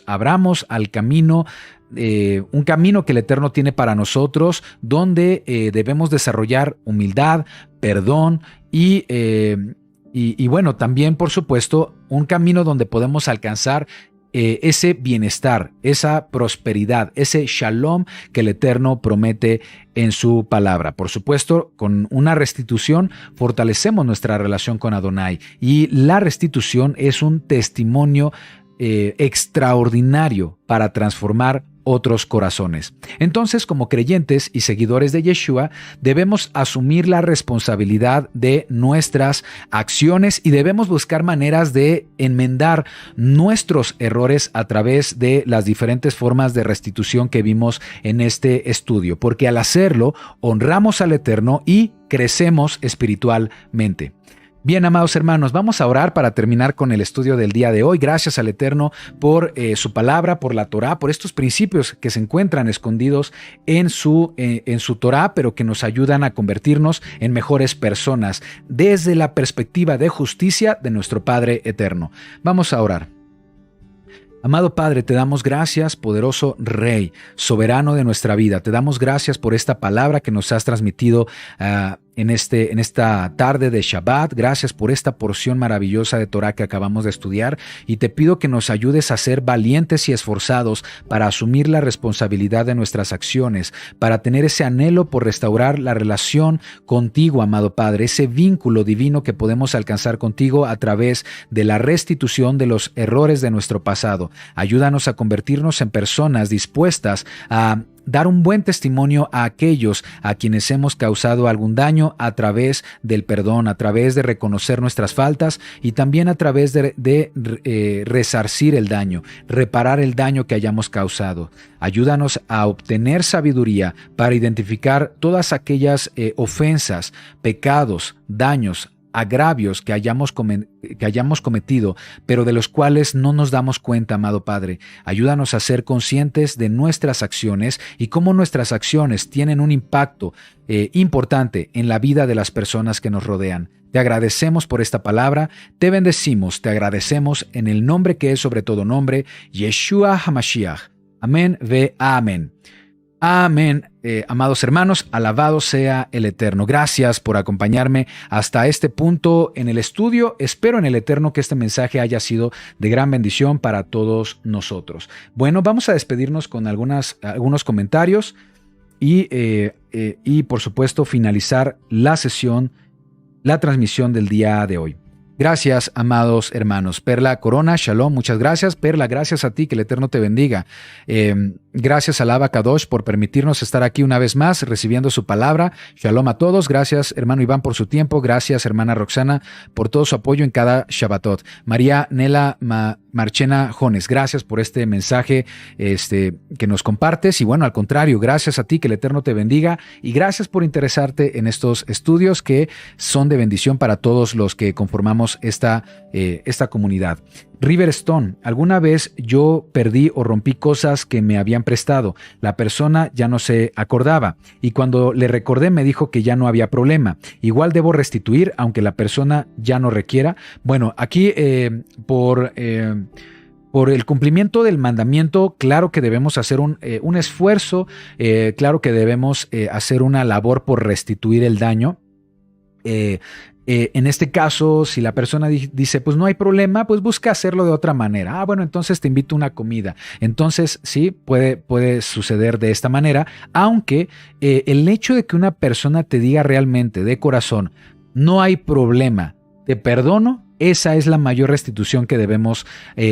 Speaker 1: abramos al camino, un camino que el Eterno tiene para nosotros, donde debemos desarrollar humildad, perdón y bueno, también, por supuesto, un camino donde podemos alcanzar ese bienestar, esa prosperidad, ese shalom que el Eterno promete en su palabra. Por supuesto, con una restitución fortalecemos nuestra relación con Adonai y la restitución es un testimonio extraordinario para transformar otros corazones. Entonces, como creyentes y seguidores de Yeshua, debemos asumir la responsabilidad de nuestras acciones y debemos buscar maneras de enmendar nuestros errores a través de las diferentes formas de restitución que vimos en este estudio, porque al hacerlo, honramos al Eterno y crecemos espiritualmente. Bien, amados hermanos, vamos a orar para terminar con el estudio del día de hoy. Gracias al Eterno por su palabra, por la Torá, por estos principios que se encuentran escondidos en su Torá, pero que nos ayudan a convertirnos en mejores personas desde la perspectiva de justicia de nuestro Padre Eterno. Vamos a orar. Amado Padre, te damos gracias, poderoso Rey, soberano de nuestra vida. Te damos gracias por esta palabra que nos has transmitido
Speaker 2: en esta tarde de Shabbat. Gracias por esta porción maravillosa de Torah que acabamos de estudiar y te pido que nos ayudes a ser valientes y esforzados para asumir la responsabilidad de nuestras acciones, para tener ese anhelo por restaurar la relación contigo, amado Padre, ese vínculo divino que podemos alcanzar contigo a través de la restitución de los errores de nuestro pasado. Ayúdanos a convertirnos en personas dispuestas a dar un buen testimonio a aquellos a quienes hemos causado algún daño a través del perdón, a través de reconocer nuestras faltas y también a través de resarcir el daño, reparar el daño que hayamos causado. Ayúdanos a obtener sabiduría para identificar todas aquellas ofensas, pecados, daños, agravios que hayamos cometido, pero de los cuales no nos damos cuenta, amado Padre. Ayúdanos a ser conscientes de nuestras acciones y cómo nuestras acciones tienen un impacto importante en la vida de las personas que nos rodean. Te agradecemos por esta palabra, te bendecimos, te agradecemos en el nombre que es sobre todo nombre, Yeshua HaMashiach. Amén ve amén. Amén. Amados hermanos, alabado sea el Eterno. Gracias por acompañarme hasta este punto en el estudio. Espero en el Eterno que este mensaje haya sido de gran bendición para todos nosotros. Bueno, vamos a despedirnos con algunos comentarios y por supuesto finalizar la sesión, la transmisión del día de hoy. Gracias, amados hermanos. Perla Corona, Shalom, muchas gracias. Perla, gracias a ti, que el Eterno te bendiga. Gracias a Lava Kadosh por permitirnos estar aquí una vez más recibiendo su palabra. Shalom a todos. Gracias, hermano Iván, por su tiempo. Gracias, hermana Roxana, por todo su apoyo en cada Shabbatot. María Nela Marchena Jones, gracias por este mensaje que nos compartes. Y bueno, al contrario, gracias a ti, que el Eterno te bendiga. Y gracias por interesarte en estos estudios que son de bendición para todos los que conformamos esta comunidad. River Stone, alguna vez yo perdí o rompí cosas que me habían prestado. La persona ya no se acordaba y cuando le recordé me dijo que ya no había problema. Igual debo restituir aunque la persona ya no requiera. Bueno, aquí por el cumplimiento del mandamiento, claro que debemos hacer un esfuerzo, claro que debemos hacer una labor por restituir el daño. En este caso, si la persona dice, pues no hay problema, pues busca hacerlo de otra manera. Bueno, entonces te invito a una comida. Entonces, sí, puede suceder de esta manera, aunque el hecho de que una persona te diga realmente de corazón, no hay problema, te perdono, esa es la mayor restitución que debemos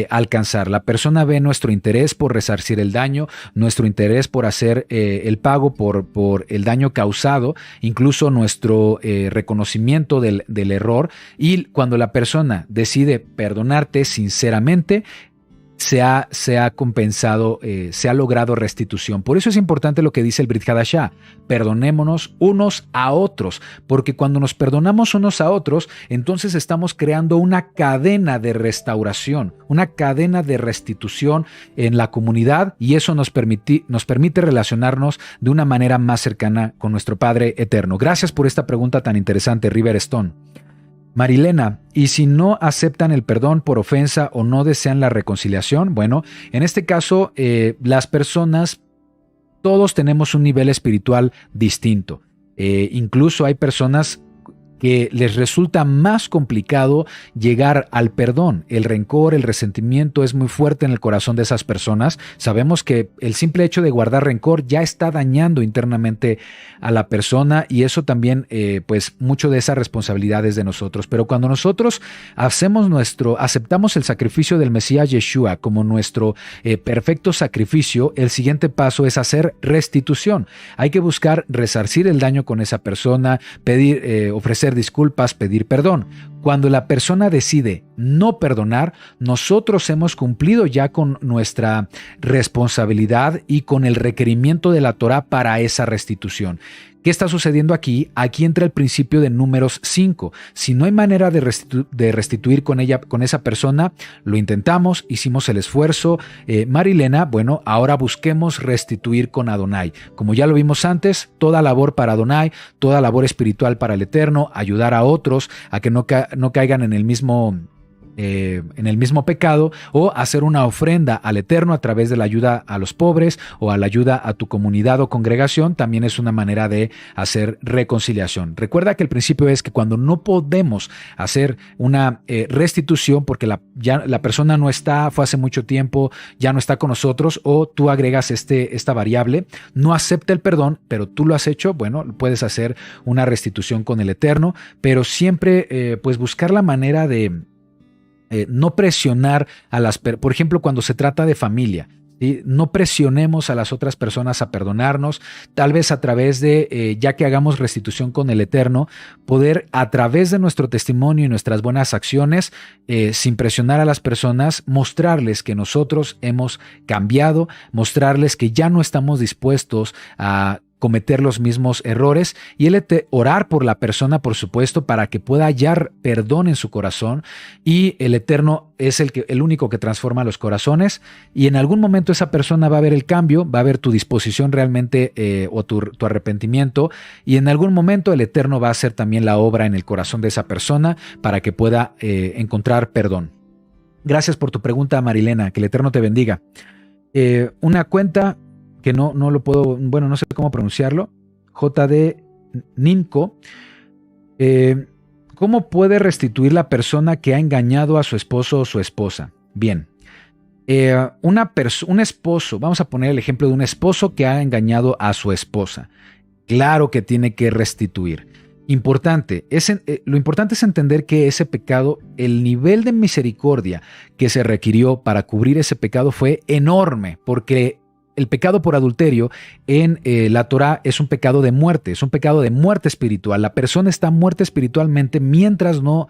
Speaker 2: alcanzar. La persona ve nuestro interés por resarcir el daño, nuestro interés por hacer el pago por el daño causado, incluso nuestro reconocimiento del error. Y cuando la persona decide perdonarte sinceramente, se ha compensado, se ha logrado restitución. Por eso es importante lo que dice el Brit Hadashah: perdonémonos unos a otros, porque cuando nos perdonamos unos a otros, entonces estamos creando una cadena de restauración, una cadena de restitución en la comunidad, y eso nos permite relacionarnos de una manera más cercana con nuestro Padre Eterno. Gracias por esta pregunta tan interesante, River Stone. Marilena, ¿y si no aceptan el perdón por ofensa o no desean la reconciliación? Bueno, en este caso, las personas, todos tenemos un nivel espiritual distinto. Incluso hay personas que les resulta más complicado llegar al perdón. El rencor, el resentimiento es muy fuerte en el corazón de esas personas. Sabemos que el simple hecho de guardar rencor ya está dañando internamente a la persona, y eso también, pues mucho de esa responsabilidad es de nosotros. Pero cuando nosotros aceptamos el sacrificio del Mesías Yeshua como nuestro perfecto sacrificio, el siguiente paso es hacer restitución. Hay que buscar resarcir el daño con esa persona, ofrecer disculpas, pedir perdón. Cuando la persona decide no perdonar, nosotros hemos cumplido ya con nuestra responsabilidad y con el requerimiento de la Torah para esa restitución. ¿Qué está sucediendo aquí? Aquí entra el principio de Números 5. Si no hay manera de restituir con esa persona, lo intentamos, hicimos el esfuerzo. Marilena, bueno, ahora busquemos restituir con Adonai. Como ya lo vimos antes, toda labor para Adonai, toda labor espiritual para el Eterno, ayudar a otros a que no caigan en el mismo
Speaker 1: en el mismo pecado, o hacer una ofrenda al Eterno a través de la ayuda a los pobres o a la ayuda a tu comunidad o congregación, también es una manera de hacer reconciliación. Recuerda que el principio es que cuando no podemos hacer una restitución porque ya la persona no está, fue hace mucho tiempo, ya no está con nosotros, o tú agregas esta variable, no acepta el perdón, pero tú lo has hecho, bueno, puedes hacer una restitución con el Eterno, pero siempre pues buscar la manera de no presionar a por ejemplo, cuando se trata de familia, ¿sí? No presionemos a las otras personas a perdonarnos, tal vez a través de, ya que hagamos restitución con el Eterno, poder a través de nuestro testimonio y nuestras buenas acciones, sin presionar a las personas, mostrarles que nosotros hemos cambiado, mostrarles que ya no estamos dispuestos a cometer los mismos errores, y orar por la persona, por supuesto, para que pueda hallar perdón en su corazón, y el Eterno es el único que transforma los corazones, y en algún momento esa persona va a ver el cambio, va a ver tu disposición realmente o tu arrepentimiento, y en algún momento el Eterno va a hacer también la obra en el corazón de esa persona para que pueda encontrar perdón. Gracias por tu pregunta, Marilena, que el Eterno te bendiga. Una cuenta que no lo puedo, bueno, no sé cómo pronunciarlo, JD Ninco. ¿Cómo puede restituir la persona que ha engañado a su esposo o su esposa? Bien, un esposo, vamos a poner el ejemplo de un esposo que ha engañado a su esposa. Claro que tiene que restituir. Lo importante es entender que ese pecado, el nivel de misericordia que se requirió para cubrir ese pecado fue enorme, porque el pecado por adulterio en la Torá es un pecado de muerte, es un pecado de muerte espiritual. La persona está muerta espiritualmente mientras no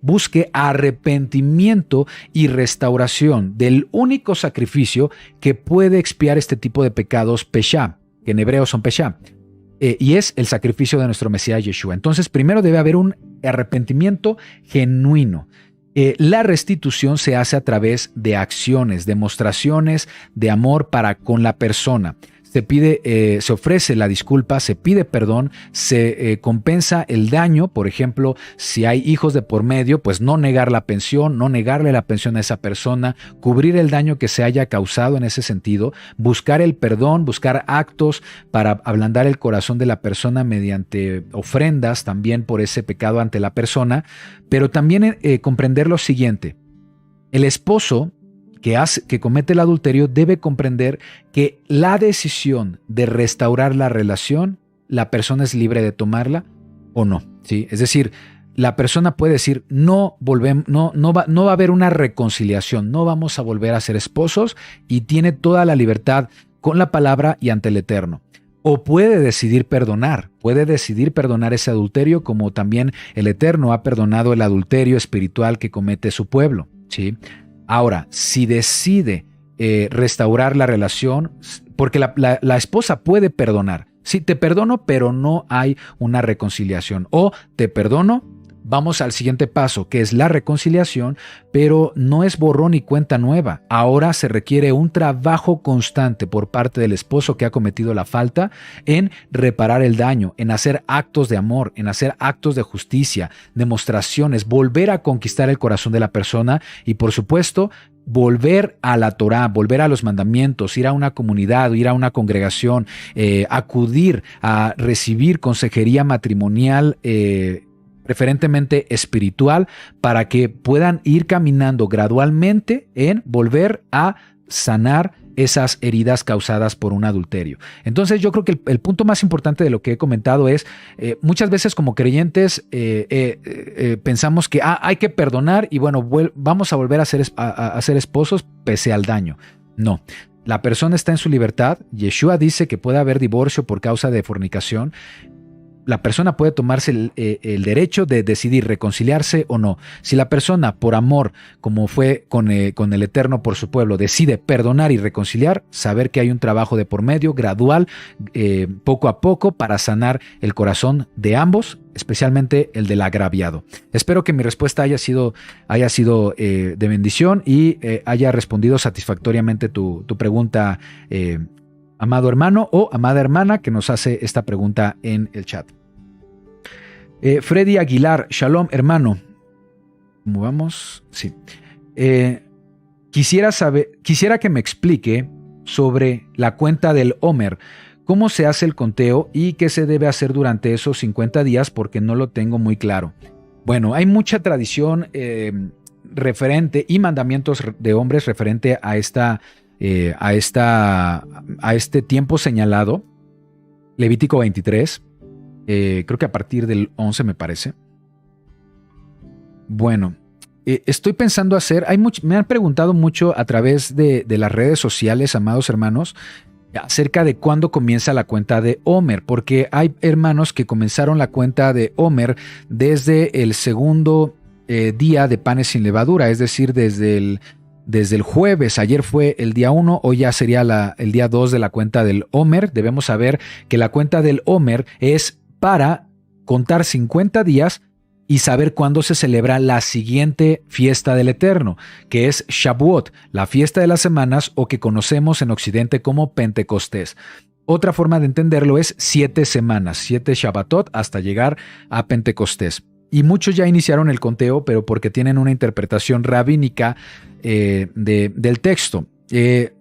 Speaker 1: busque arrepentimiento y restauración del único sacrificio que puede expiar este tipo de pecados, Peshá, que en hebreo son Peshá, y es el sacrificio de nuestro Mesías Yeshua. Entonces, primero debe haber un arrepentimiento genuino. La restitución se hace a través de acciones, demostraciones de amor para con la persona. Se ofrece la disculpa, se pide perdón, se compensa el daño. Por ejemplo, si hay hijos de por medio, pues no negar la pensión, no negarle la pensión a esa persona, cubrir el daño que se haya causado en ese sentido, buscar el perdón, buscar actos para ablandar el corazón de la persona mediante ofrendas también por ese pecado ante la persona, pero también comprender lo siguiente: el esposo que comete el adulterio debe comprender que la decisión de restaurar la relación, la persona es libre de tomarla o no, ¿sí? Es decir, la persona puede decir, no va a haber una reconciliación, no vamos a volver a ser esposos, y tiene toda la libertad con la palabra y ante el Eterno. O puede decidir perdonar ese adulterio, como también el Eterno ha perdonado el adulterio espiritual que comete su pueblo, ¿sí? Ahora, si decide restaurar la relación, porque la esposa puede perdonar. Sí, te perdono, pero no hay una reconciliación. O te perdono, vamos al siguiente paso, que es la reconciliación, pero no es borrón y cuenta nueva. Ahora se requiere un trabajo constante por parte del esposo que ha cometido la falta en reparar el daño, en hacer actos de amor, en hacer actos de justicia, demostraciones, volver a conquistar el corazón de la persona y, por supuesto, volver a la Torá, volver a los mandamientos, ir a una comunidad, ir a una congregación, acudir a recibir consejería matrimonial, preferentemente espiritual, para que puedan ir caminando gradualmente en volver a sanar esas heridas causadas por un adulterio. Entonces yo creo que el punto más importante de lo que he comentado es, muchas veces como creyentes pensamos que hay que perdonar y bueno, vamos a volver a ser esposos pese al daño. No. La persona está en su libertad. Yeshua dice que puede haber divorcio por causa de fornicación. La persona puede tomarse el derecho de decidir reconciliarse o no. Si la persona, por amor, como fue con el Eterno por su pueblo, decide perdonar y reconciliar, saber que hay un trabajo de por medio, gradual, poco a poco, para sanar el corazón de ambos, especialmente el del agraviado. Espero que mi respuesta haya sido de bendición y haya respondido satisfactoriamente tu pregunta, amado hermano o amada hermana que nos hace esta pregunta en el chat. Freddy Aguilar, Shalom hermano.
Speaker 2: ¿Cómo vamos? Sí. Quisiera que me explique sobre la cuenta del Omer, cómo se hace el conteo y qué se debe hacer durante esos 50 días porque no lo tengo muy claro. Bueno, hay mucha tradición referente y mandamientos de hombres referente a este tiempo señalado. Levítico 23, creo que a partir del 11 me parece. Bueno, estoy pensando hacer, me han preguntado mucho a través de las redes sociales, amados hermanos, acerca de cuándo comienza la cuenta de Omer, porque hay hermanos que comenzaron la cuenta de Omer desde el segundo día de panes sin levadura, es decir, desde el jueves. Ayer fue el día 1, hoy ya sería el día 2 de la cuenta del Omer. Debemos saber que la cuenta del Omer es para contar 50 días y saber cuándo se celebra la siguiente fiesta del Eterno, que es Shavuot, la fiesta de las semanas o que conocemos en Occidente como Pentecostés. Otra forma de entenderlo es 7 semanas, 7 Shabbatot hasta llegar a Pentecostés. Y muchos ya iniciaron el conteo, pero porque tienen una interpretación rabínica del texto.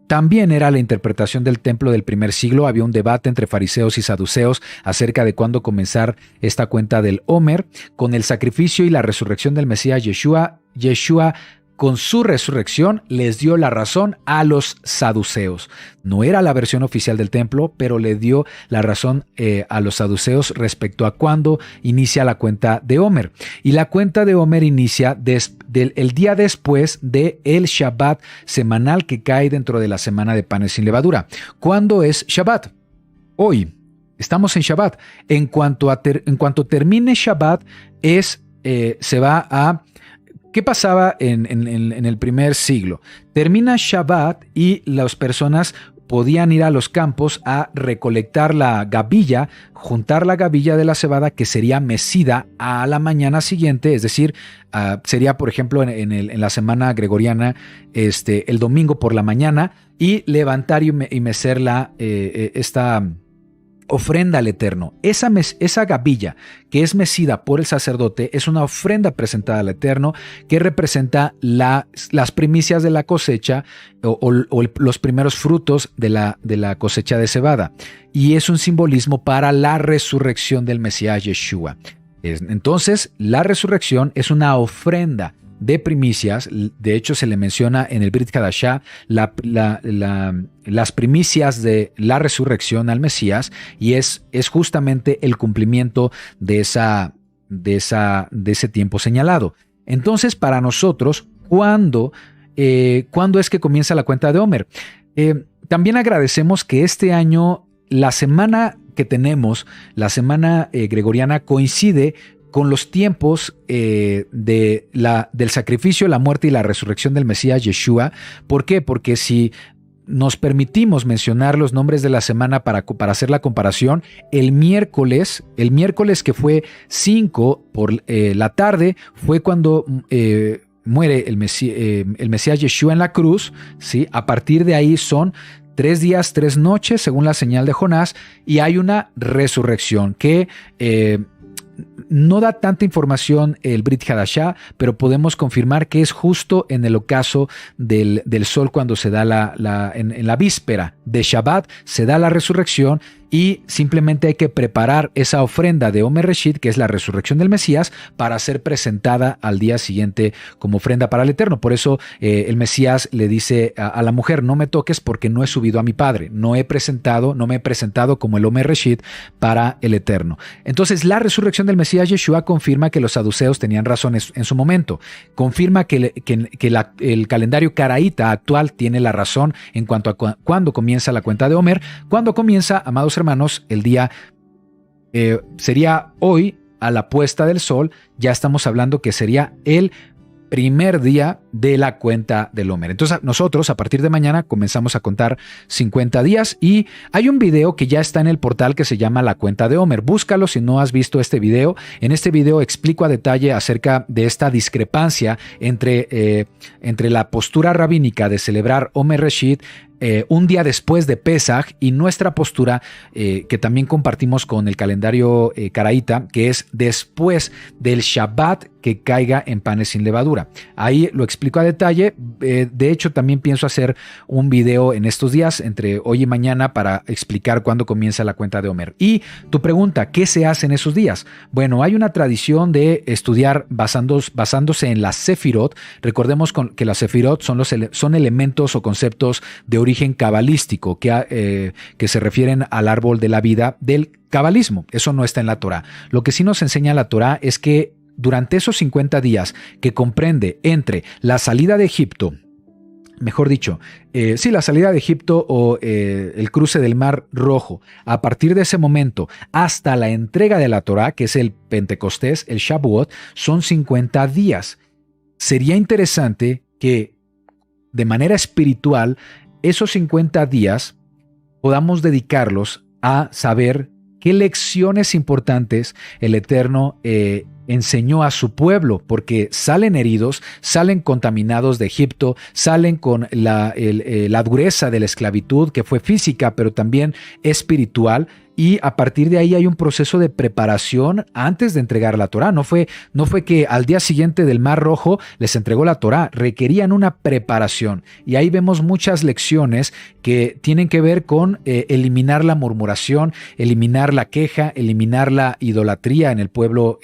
Speaker 2: También era la interpretación del templo del primer siglo. Había un debate entre fariseos y saduceos acerca de cuándo comenzar esta cuenta del Omer. Con el sacrificio y la resurrección del Mesías Yeshua, con su resurrección les dio la razón a los saduceos. No era la versión oficial del templo, pero le dio la razón a los saduceos respecto a cuándo inicia la cuenta de Omer. Y la cuenta de Omer inicia el día después del Shabbat semanal que cae dentro de la semana de panes sin levadura. ¿Cuándo es Shabbat? Hoy. Estamos en Shabbat. En cuanto termine Shabbat, se va a... ¿Qué pasaba en el primer siglo? Termina Shabbat y las personas podían ir a los campos a recolectar la gavilla, juntar la gavilla de la cebada que sería mecida a la mañana siguiente, es decir, sería por ejemplo en la semana gregoriana el domingo por la mañana y levantar y mecer esta ofrenda al Eterno. Esa gavilla que es mecida por el sacerdote es una ofrenda presentada al Eterno que representa las primicias de la cosecha o los primeros frutos de la cosecha de cebada, y es un simbolismo para la resurrección del Mesías Yeshua. Entonces, la resurrección es una ofrenda de primicias. De hecho, se le menciona en el Brit Hadashah las primicias de la resurrección al Mesías, y es justamente el cumplimiento de ese tiempo señalado. Entonces, para nosotros, ¿cuándo es que comienza la cuenta de Omer? También agradecemos que este año la semana que tenemos, la semana gregoriana, coincide con los tiempos del sacrificio, la muerte y la resurrección del Mesías Yeshua. ¿Por qué? Porque si nos permitimos mencionar los nombres de la semana para hacer la comparación, el miércoles que fue 5 por la tarde, fue cuando muere el Mesías Yeshua en la cruz, ¿sí? A partir de ahí son 3 días, 3 noches, según la señal de Jonás, y hay una resurrección que no da tanta información el Brit Hadashah, pero podemos confirmar que es justo en el ocaso del sol, cuando se da en la víspera de Shabbat, se da la resurrección, y simplemente hay que preparar esa ofrenda de Omer Reshit, que es la resurrección del Mesías, para ser presentada al día siguiente como ofrenda para el Eterno. Por eso el Mesías le dice a la mujer: no me toques porque no he subido a mi Padre, no me he presentado como el Omer Reshit para el Eterno. Entonces, la resurrección del Mesías Yeshua confirma que los saduceos tenían razón en su momento, confirma que el calendario caraíta actual tiene la razón en cuanto a cuándo comienza la cuenta de Omer. Cuando comienza, amados hermanos, el día sería hoy a la puesta del sol. Ya estamos hablando que sería el primer día de la cuenta del Omer. Entonces nosotros a partir de mañana comenzamos a contar 50 días, y hay un video que ya está en el portal que se llama La Cuenta de Omer. Búscalo si no has visto este video. En este video explico a detalle acerca de esta discrepancia entre la postura rabínica de celebrar Omer Reshit
Speaker 1: un día después de Pesaj, y nuestra postura que también compartimos con el calendario caraíta, que es después del Shabbat que caiga en panes sin levadura. Ahí lo explico a detalle. De hecho, también pienso hacer un video en estos días, entre hoy y mañana, para explicar cuándo comienza la cuenta de Omer. Y tu pregunta, ¿qué se hace en esos días? Bueno, hay una tradición de estudiar basándose en las Sefirot. Recordemos que las Sefirot son elementos o conceptos de origen cabalístico que se refieren al árbol de la vida del cabalismo. Eso no está en la Torá. Lo que sí nos enseña la Torá es que durante esos 50 días, que comprende entre la salida de Egipto, mejor dicho, la salida de Egipto o el cruce del Mar Rojo, a partir de ese momento hasta la entrega de la Torá, que es el Pentecostés, el Shavuot, son 50 días. Sería interesante que de manera espiritual esos 50 días podamos dedicarlos a saber qué lecciones importantes el Eterno enseñó a su pueblo, porque salen heridos, salen contaminados de Egipto, salen con la dureza de la esclavitud, que fue física, pero también espiritual. Y a partir de ahí hay un proceso de preparación antes de entregar la Torá. No fue que al día siguiente del Mar Rojo les entregó la Torá, requerían una preparación. Y ahí vemos muchas lecciones que tienen que ver con eliminar la murmuración, eliminar la queja, eliminar la idolatría en el pueblo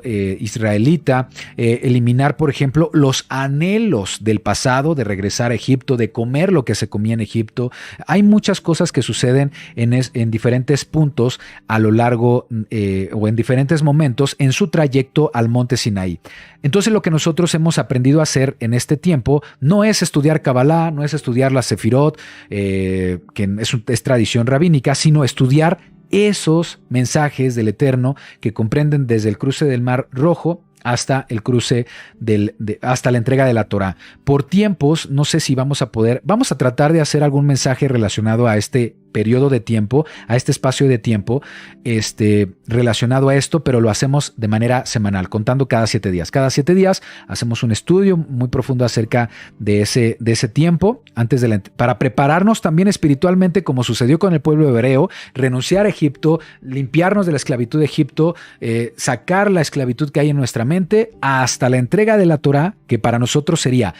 Speaker 1: israelita, eliminar, por ejemplo, los anhelos del pasado de regresar a Egipto, de comer lo que se comía en Egipto. Hay muchas cosas que suceden en diferentes puntos a lo largo o en diferentes momentos en su trayecto al monte Sinaí. Entonces, lo que nosotros hemos aprendido a hacer en este tiempo no es estudiar Kabbalah, no es estudiar la Sefirot, que es tradición rabínica, sino estudiar esos mensajes del Eterno que comprenden desde el cruce del Mar Rojo hasta el cruce hasta la entrega de la Torá. Por tiempos, no sé si vamos a tratar de hacer algún mensaje relacionado a este periodo de tiempo, a este espacio de tiempo, relacionado a esto, pero lo hacemos de manera semanal, contando cada 7 días. Cada 7 días hacemos un estudio muy profundo acerca de ese tiempo, para prepararnos también espiritualmente, como sucedió con el pueblo hebreo, renunciar a Egipto, limpiarnos de la esclavitud de Egipto, sacar la esclavitud que hay en nuestra mente, hasta la entrega de la Torá, que para nosotros sería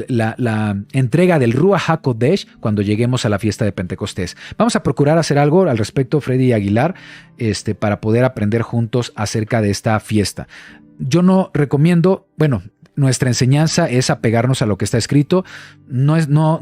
Speaker 1: la entrega del Ruach HaKodesh cuando lleguemos a la fiesta de Pentecostés. Vamos a procurar hacer algo al respecto, Freddy Aguilar, para poder aprender juntos acerca de esta fiesta. Yo no recomiendo, nuestra enseñanza es apegarnos a lo que está escrito. No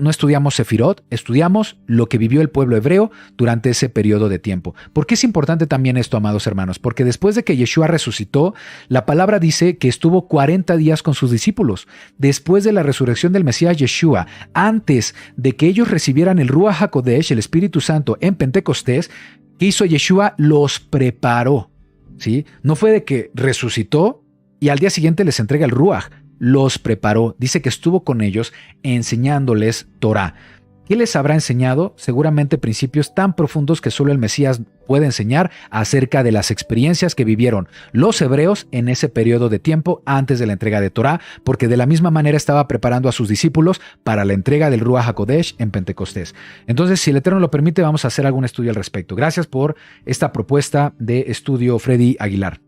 Speaker 1: estudiamos Sefirot, estudiamos lo que vivió el pueblo hebreo durante ese periodo de tiempo. ¿Por qué es importante también esto, amados hermanos? Porque después de que Yeshua resucitó, la palabra dice que estuvo 40 días con sus discípulos. Después de la resurrección del Mesías Yeshua, antes de que ellos recibieran el Ruach HaKodesh, el Espíritu Santo, en Pentecostés, ¿qué hizo Yeshua? Los preparó, ¿sí? No fue de que resucitó y al día siguiente les entrega el Ruach. Los preparó, dice que estuvo con ellos enseñándoles Torá. ¿Qué les habrá enseñado? Seguramente principios tan profundos que solo el Mesías puede enseñar acerca de las experiencias que vivieron los hebreos en ese periodo de tiempo antes de la entrega de Torá, porque de la misma manera estaba preparando a sus discípulos para la entrega del Ruach HaKodesh en Pentecostés. Entonces, si el Eterno lo permite, vamos a hacer algún estudio al respecto. Gracias por esta propuesta de estudio, Freddy Aguilar.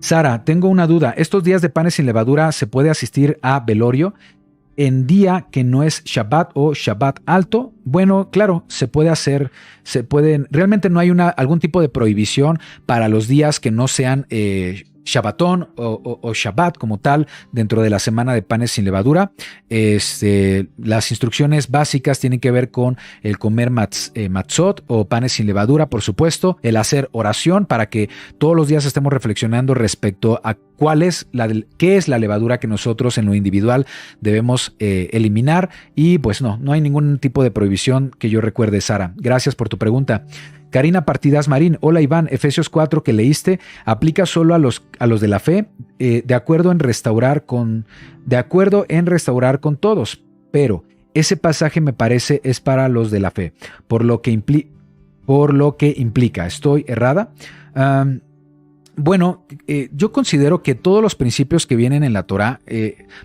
Speaker 1: Sara, tengo una duda. ¿Estos días de panes sin levadura se puede asistir a velorio en día que no es Shabbat o Shabbat alto? Bueno, claro, se puede hacer, realmente no hay algún tipo de prohibición para los días que no sean Shabbatón o Shabbat como tal dentro de la semana de panes sin levadura. Las instrucciones básicas tienen que ver con el comer matzot o panes sin levadura, por supuesto, el hacer oración para que todos los días estemos reflexionando respecto a qué es la levadura que nosotros en lo individual debemos eliminar, y pues no hay ningún tipo de prohibición que yo recuerde, Sara. Gracias por tu pregunta. Karina Partidas Marín, hola Iván, Efesios 4 que leíste, ¿aplica solo a los de la fe? De acuerdo en restaurar con todos, pero ese pasaje me parece es para los de la fe, por lo que implica. ¿Estoy errada? Bueno, yo considero que todos los principios que vienen en la Torá,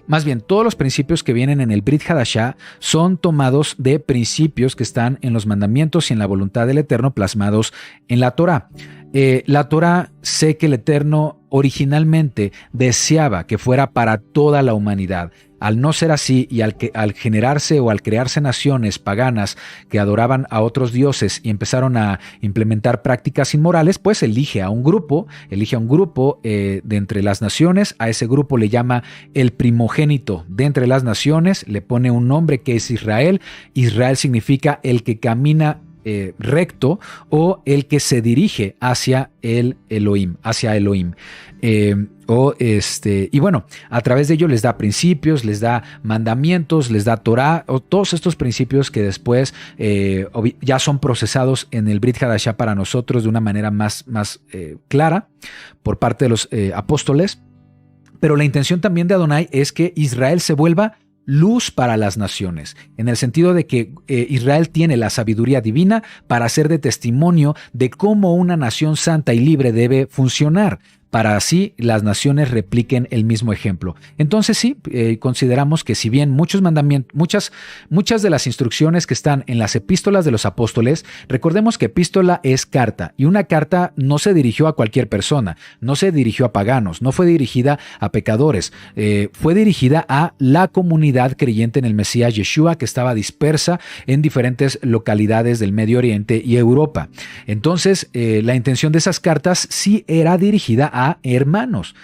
Speaker 1: más bien todos los principios que vienen en el Brit Hadashah son tomados de principios que están en los mandamientos y en la voluntad del Eterno plasmados en la Torá. La Torá, sé que el Eterno originalmente deseaba que fuera para toda la humanidad. Al no ser así y al generarse o al crearse naciones paganas que adoraban a otros dioses y empezaron a implementar prácticas inmorales, pues elige a un grupo de entre las naciones. A ese grupo le llama el primogénito de entre las naciones, le pone un nombre que es Israel. Israel significa el que camina recto o el que se dirige hacia el Elohim, hacia Elohim. Y bueno, a través de ello les da principios, les da mandamientos, les da Torah, o todos estos principios que después ya son procesados en el Brit Hadashah para nosotros de una manera más clara por parte de los apóstoles. Pero la intención también de Adonai es que Israel se vuelva luz para las naciones, en el sentido de que Israel tiene la sabiduría divina para ser de testimonio de cómo una nación santa y libre debe funcionar, para así las naciones repliquen el mismo ejemplo. Entonces sí, consideramos que si bien muchos mandamientos, muchas de las instrucciones que están en las epístolas de los apóstoles, recordemos que epístola es carta, y una carta no se dirigió a cualquier persona, no se dirigió a paganos, no fue dirigida a pecadores, fue dirigida a la comunidad creyente en el Mesías Yeshua, que estaba dispersa en diferentes localidades del Medio Oriente y Europa. Entonces, la intención de esas cartas sí era dirigida a hermanos.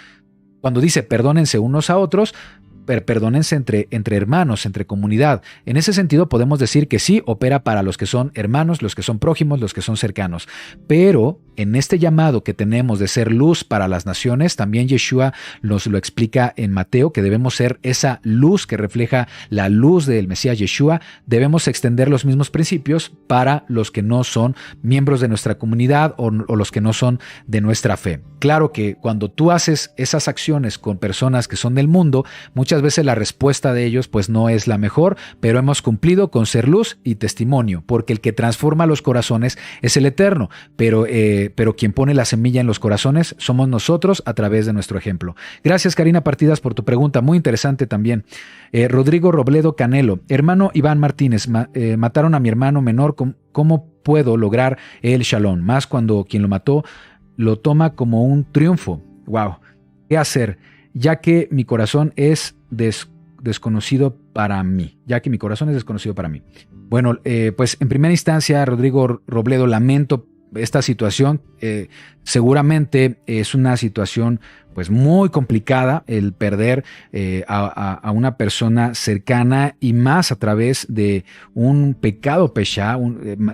Speaker 1: Cuando dice perdónense unos a otros, perdónense entre hermanos, entre comunidad. En ese sentido podemos decir que sí opera para los que son hermanos, los que son prójimos, los que son cercanos. Pero en este llamado que tenemos de ser luz para las naciones, también Yeshua nos lo explica en Mateo, que debemos ser esa luz que refleja la luz del Mesías Yeshua. Debemos extender los mismos principios para los que no son miembros de nuestra comunidad o los que no son de nuestra fe. Claro que cuando tú haces esas acciones con personas que son del mundo, muchas veces la respuesta de ellos pues no es la mejor, pero hemos cumplido con ser luz y testimonio, porque el que transforma los corazones es el Eterno, pero quien pone la semilla en los corazones somos nosotros a través de nuestro ejemplo. Gracias, Karina Partidas, por tu pregunta, muy interesante también. Rodrigo Robledo Canelo: hermano Iván Martínez, mataron a mi hermano menor, ¿cómo puedo lograr el shalom? Más cuando quien lo mató lo toma como un triunfo. Wow. ¿Qué hacer? Ya que mi corazón es desconocido para mí. Bueno, pues en primera instancia, Rodrigo Robledo, lamento esta situación. Seguramente es una situación pues muy complicada el perder a una persona cercana, y más a través de un pecado pesha.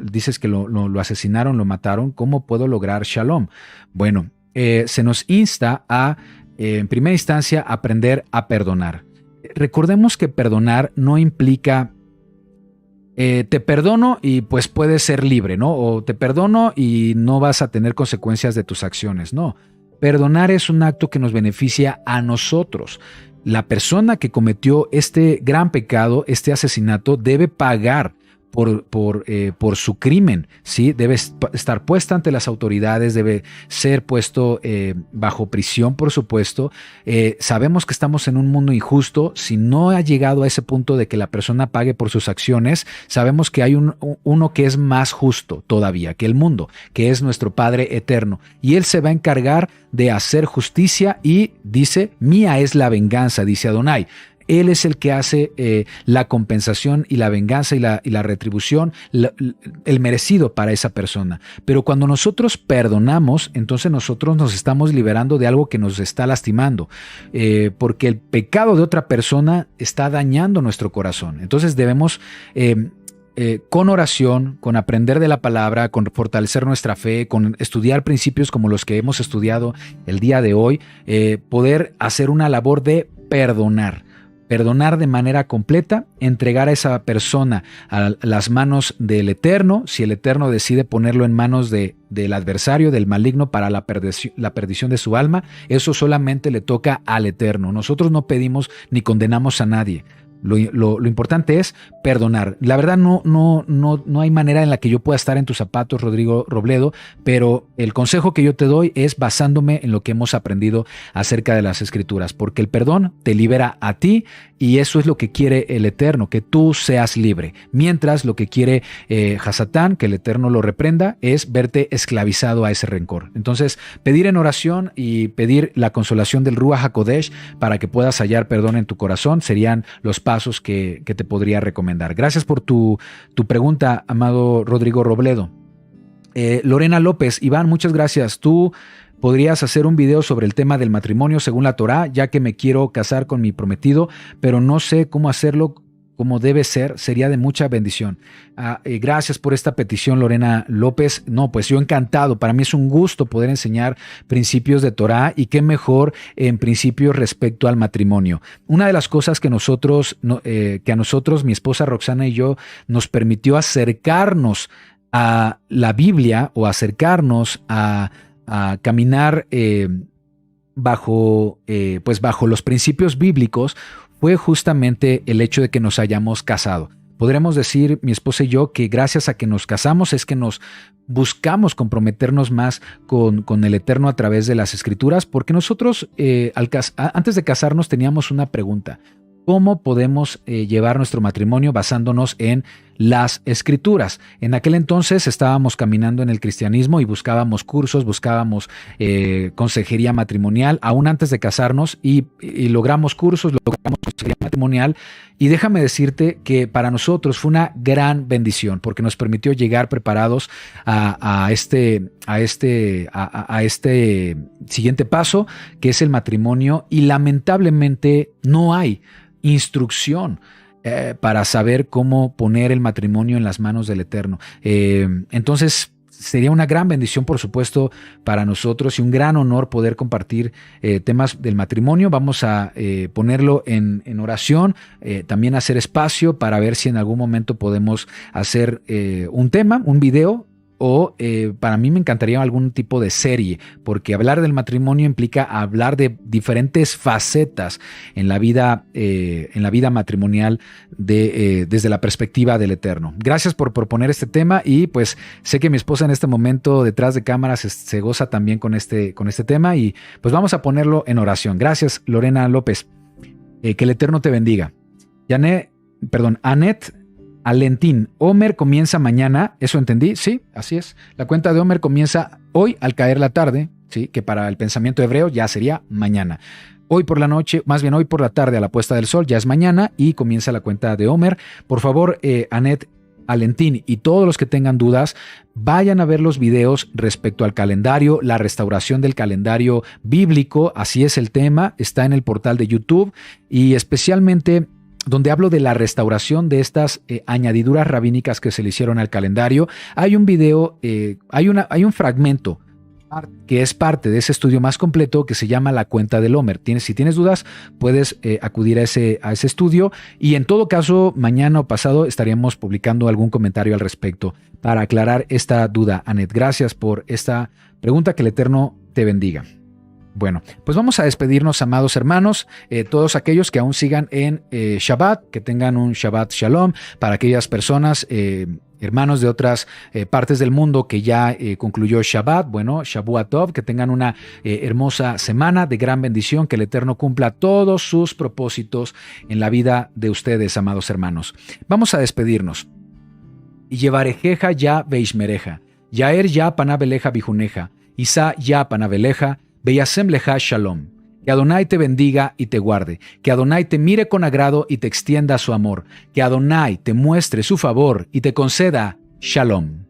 Speaker 1: Dices que lo asesinaron, lo mataron. ¿Cómo puedo lograr shalom? Bueno, se nos insta a en primera instancia aprender a perdonar. Recordemos que perdonar no implica te perdono y pues puedes ser libre, ¿no? O te perdono y no vas a tener consecuencias de tus acciones. No, perdonar es un acto que nos beneficia a nosotros. La persona que cometió este gran pecado, este asesinato, debe pagar por su crimen, ¿sí? Debe estar puesta ante las autoridades, debe ser puesto bajo prisión, por supuesto. Sabemos que estamos en un mundo injusto. Si no ha llegado a ese punto de que la persona pague por sus acciones, sabemos que hay uno que es más justo todavía que el mundo, que es nuestro Padre eterno, y Él se va a encargar de hacer justicia, y dice: mía es la venganza, dice Adonai. Él es el que hace la compensación y la venganza y la retribución, el merecido para esa persona. Pero cuando nosotros perdonamos, entonces nosotros nos estamos liberando de algo que nos está lastimando, porque el pecado de otra persona está dañando nuestro corazón. Entonces debemos con oración, con aprender de la palabra, con fortalecer nuestra fe, con estudiar principios como los que hemos estudiado el día de hoy, poder hacer una labor de perdonar de manera completa, entregar a esa persona a las manos del Eterno. Si el Eterno decide ponerlo en manos del adversario, del maligno, para la perdición de su alma, eso solamente le toca al Eterno. Nosotros no pedimos ni condenamos a nadie. Lo importante es perdonar. La verdad no hay manera en la que yo pueda estar en tus zapatos, Rodrigo Robledo, pero el consejo que yo te doy es basándome en lo que hemos aprendido acerca de las Escrituras, porque el perdón te libera a ti y eso es lo que quiere el Eterno, que tú seas libre. Mientras lo que quiere Hasatán, que el Eterno lo reprenda, es verte esclavizado a ese rencor. Entonces, pedir en oración y pedir la consolación del Ruach HaKodesh para que puedas hallar perdón en tu corazón serían los pasos que te podría recomendar. Gracias por tu pregunta, amado Rodrigo Robledo. Lorena López, Iván, muchas gracias. Tú podrías hacer un video sobre el tema del matrimonio según la Torá, ya que me quiero casar con mi prometido, pero no sé cómo hacerlo como debe ser, sería de mucha bendición. Gracias por esta petición, Lorena López. No, pues yo encantado. Para mí es un gusto poder enseñar principios de Torá y qué mejor en principios respecto al matrimonio. Una de las cosas que a nosotros, mi esposa Roxana y yo, nos permitió acercarnos a la Biblia o acercarnos a caminar bajo los principios bíblicos fue justamente el hecho de que nos hayamos casado. Podremos decir, mi esposa y yo, que gracias a que nos casamos es que nos buscamos comprometernos más con el Eterno a través de las Escrituras, porque nosotros antes de casarnos teníamos una pregunta: ¿cómo podemos llevar nuestro matrimonio basándonos en las Escrituras? En aquel entonces estábamos caminando en el cristianismo y buscábamos cursos, buscábamos consejería matrimonial, aún antes de casarnos, y logramos cursos, logramos consejería matrimonial. Y déjame decirte que para nosotros fue una gran bendición, porque nos permitió llegar preparados a este siguiente paso, que es el matrimonio, y lamentablemente no hay instrucción para saber cómo poner el matrimonio en las manos del Eterno. Entonces sería una gran bendición, por supuesto, para nosotros y un gran honor poder compartir temas del matrimonio. Vamos a ponerlo en oración, también hacer espacio para ver si en algún momento podemos hacer un video. O para mí me encantaría algún tipo de serie, porque hablar del matrimonio implica hablar de diferentes facetas en la vida matrimonial desde la perspectiva del Eterno. Gracias por proponer este tema y pues sé que mi esposa en este momento detrás de cámaras se goza también con este tema y pues vamos a ponerlo en oración. Gracias, Lorena López. Que el Eterno te bendiga. Anet Alentín, Omer comienza mañana, ¿eso entendí? Sí, así es. La cuenta de Omer comienza hoy al caer la tarde, ¿sí? Que para el pensamiento hebreo ya sería mañana. Hoy por la noche, más bien hoy por la tarde a la puesta del sol, ya es mañana y comienza la cuenta de Omer. Por favor, Anet Alentín y todos los que tengan dudas, vayan a ver los videos respecto al calendario, la restauración del calendario bíblico, así es el tema, está en el portal de YouTube y especialmente donde hablo de la restauración de estas añadiduras rabínicas que se le hicieron al calendario. Hay un video, hay un fragmento que es parte de ese estudio más completo que se llama La Cuenta del Omer. Si tienes dudas, puedes acudir a ese estudio y en todo caso, mañana o pasado estaríamos publicando algún comentario al respecto para aclarar esta duda. Anet, gracias por esta pregunta, que el Eterno te bendiga. Bueno, pues vamos a despedirnos, amados hermanos, todos aquellos que aún sigan en Shabbat, que tengan un Shabbat Shalom. Para aquellas personas, hermanos de otras partes del mundo que ya concluyó Shabbat, bueno, Shavua Tov, que tengan una hermosa semana de gran bendición, que el Eterno cumpla todos sus propósitos en la vida de ustedes, amados hermanos. Vamos a despedirnos. Yevarejeja ya veishmereja, Yaer ya panabeleja bijuneja, Isa ya panabeleja, Beyasem leja shalom. Que Adonai te bendiga y te guarde. Que Adonai te mire con agrado y te extienda su amor. Que Adonai te muestre su favor y te conceda shalom.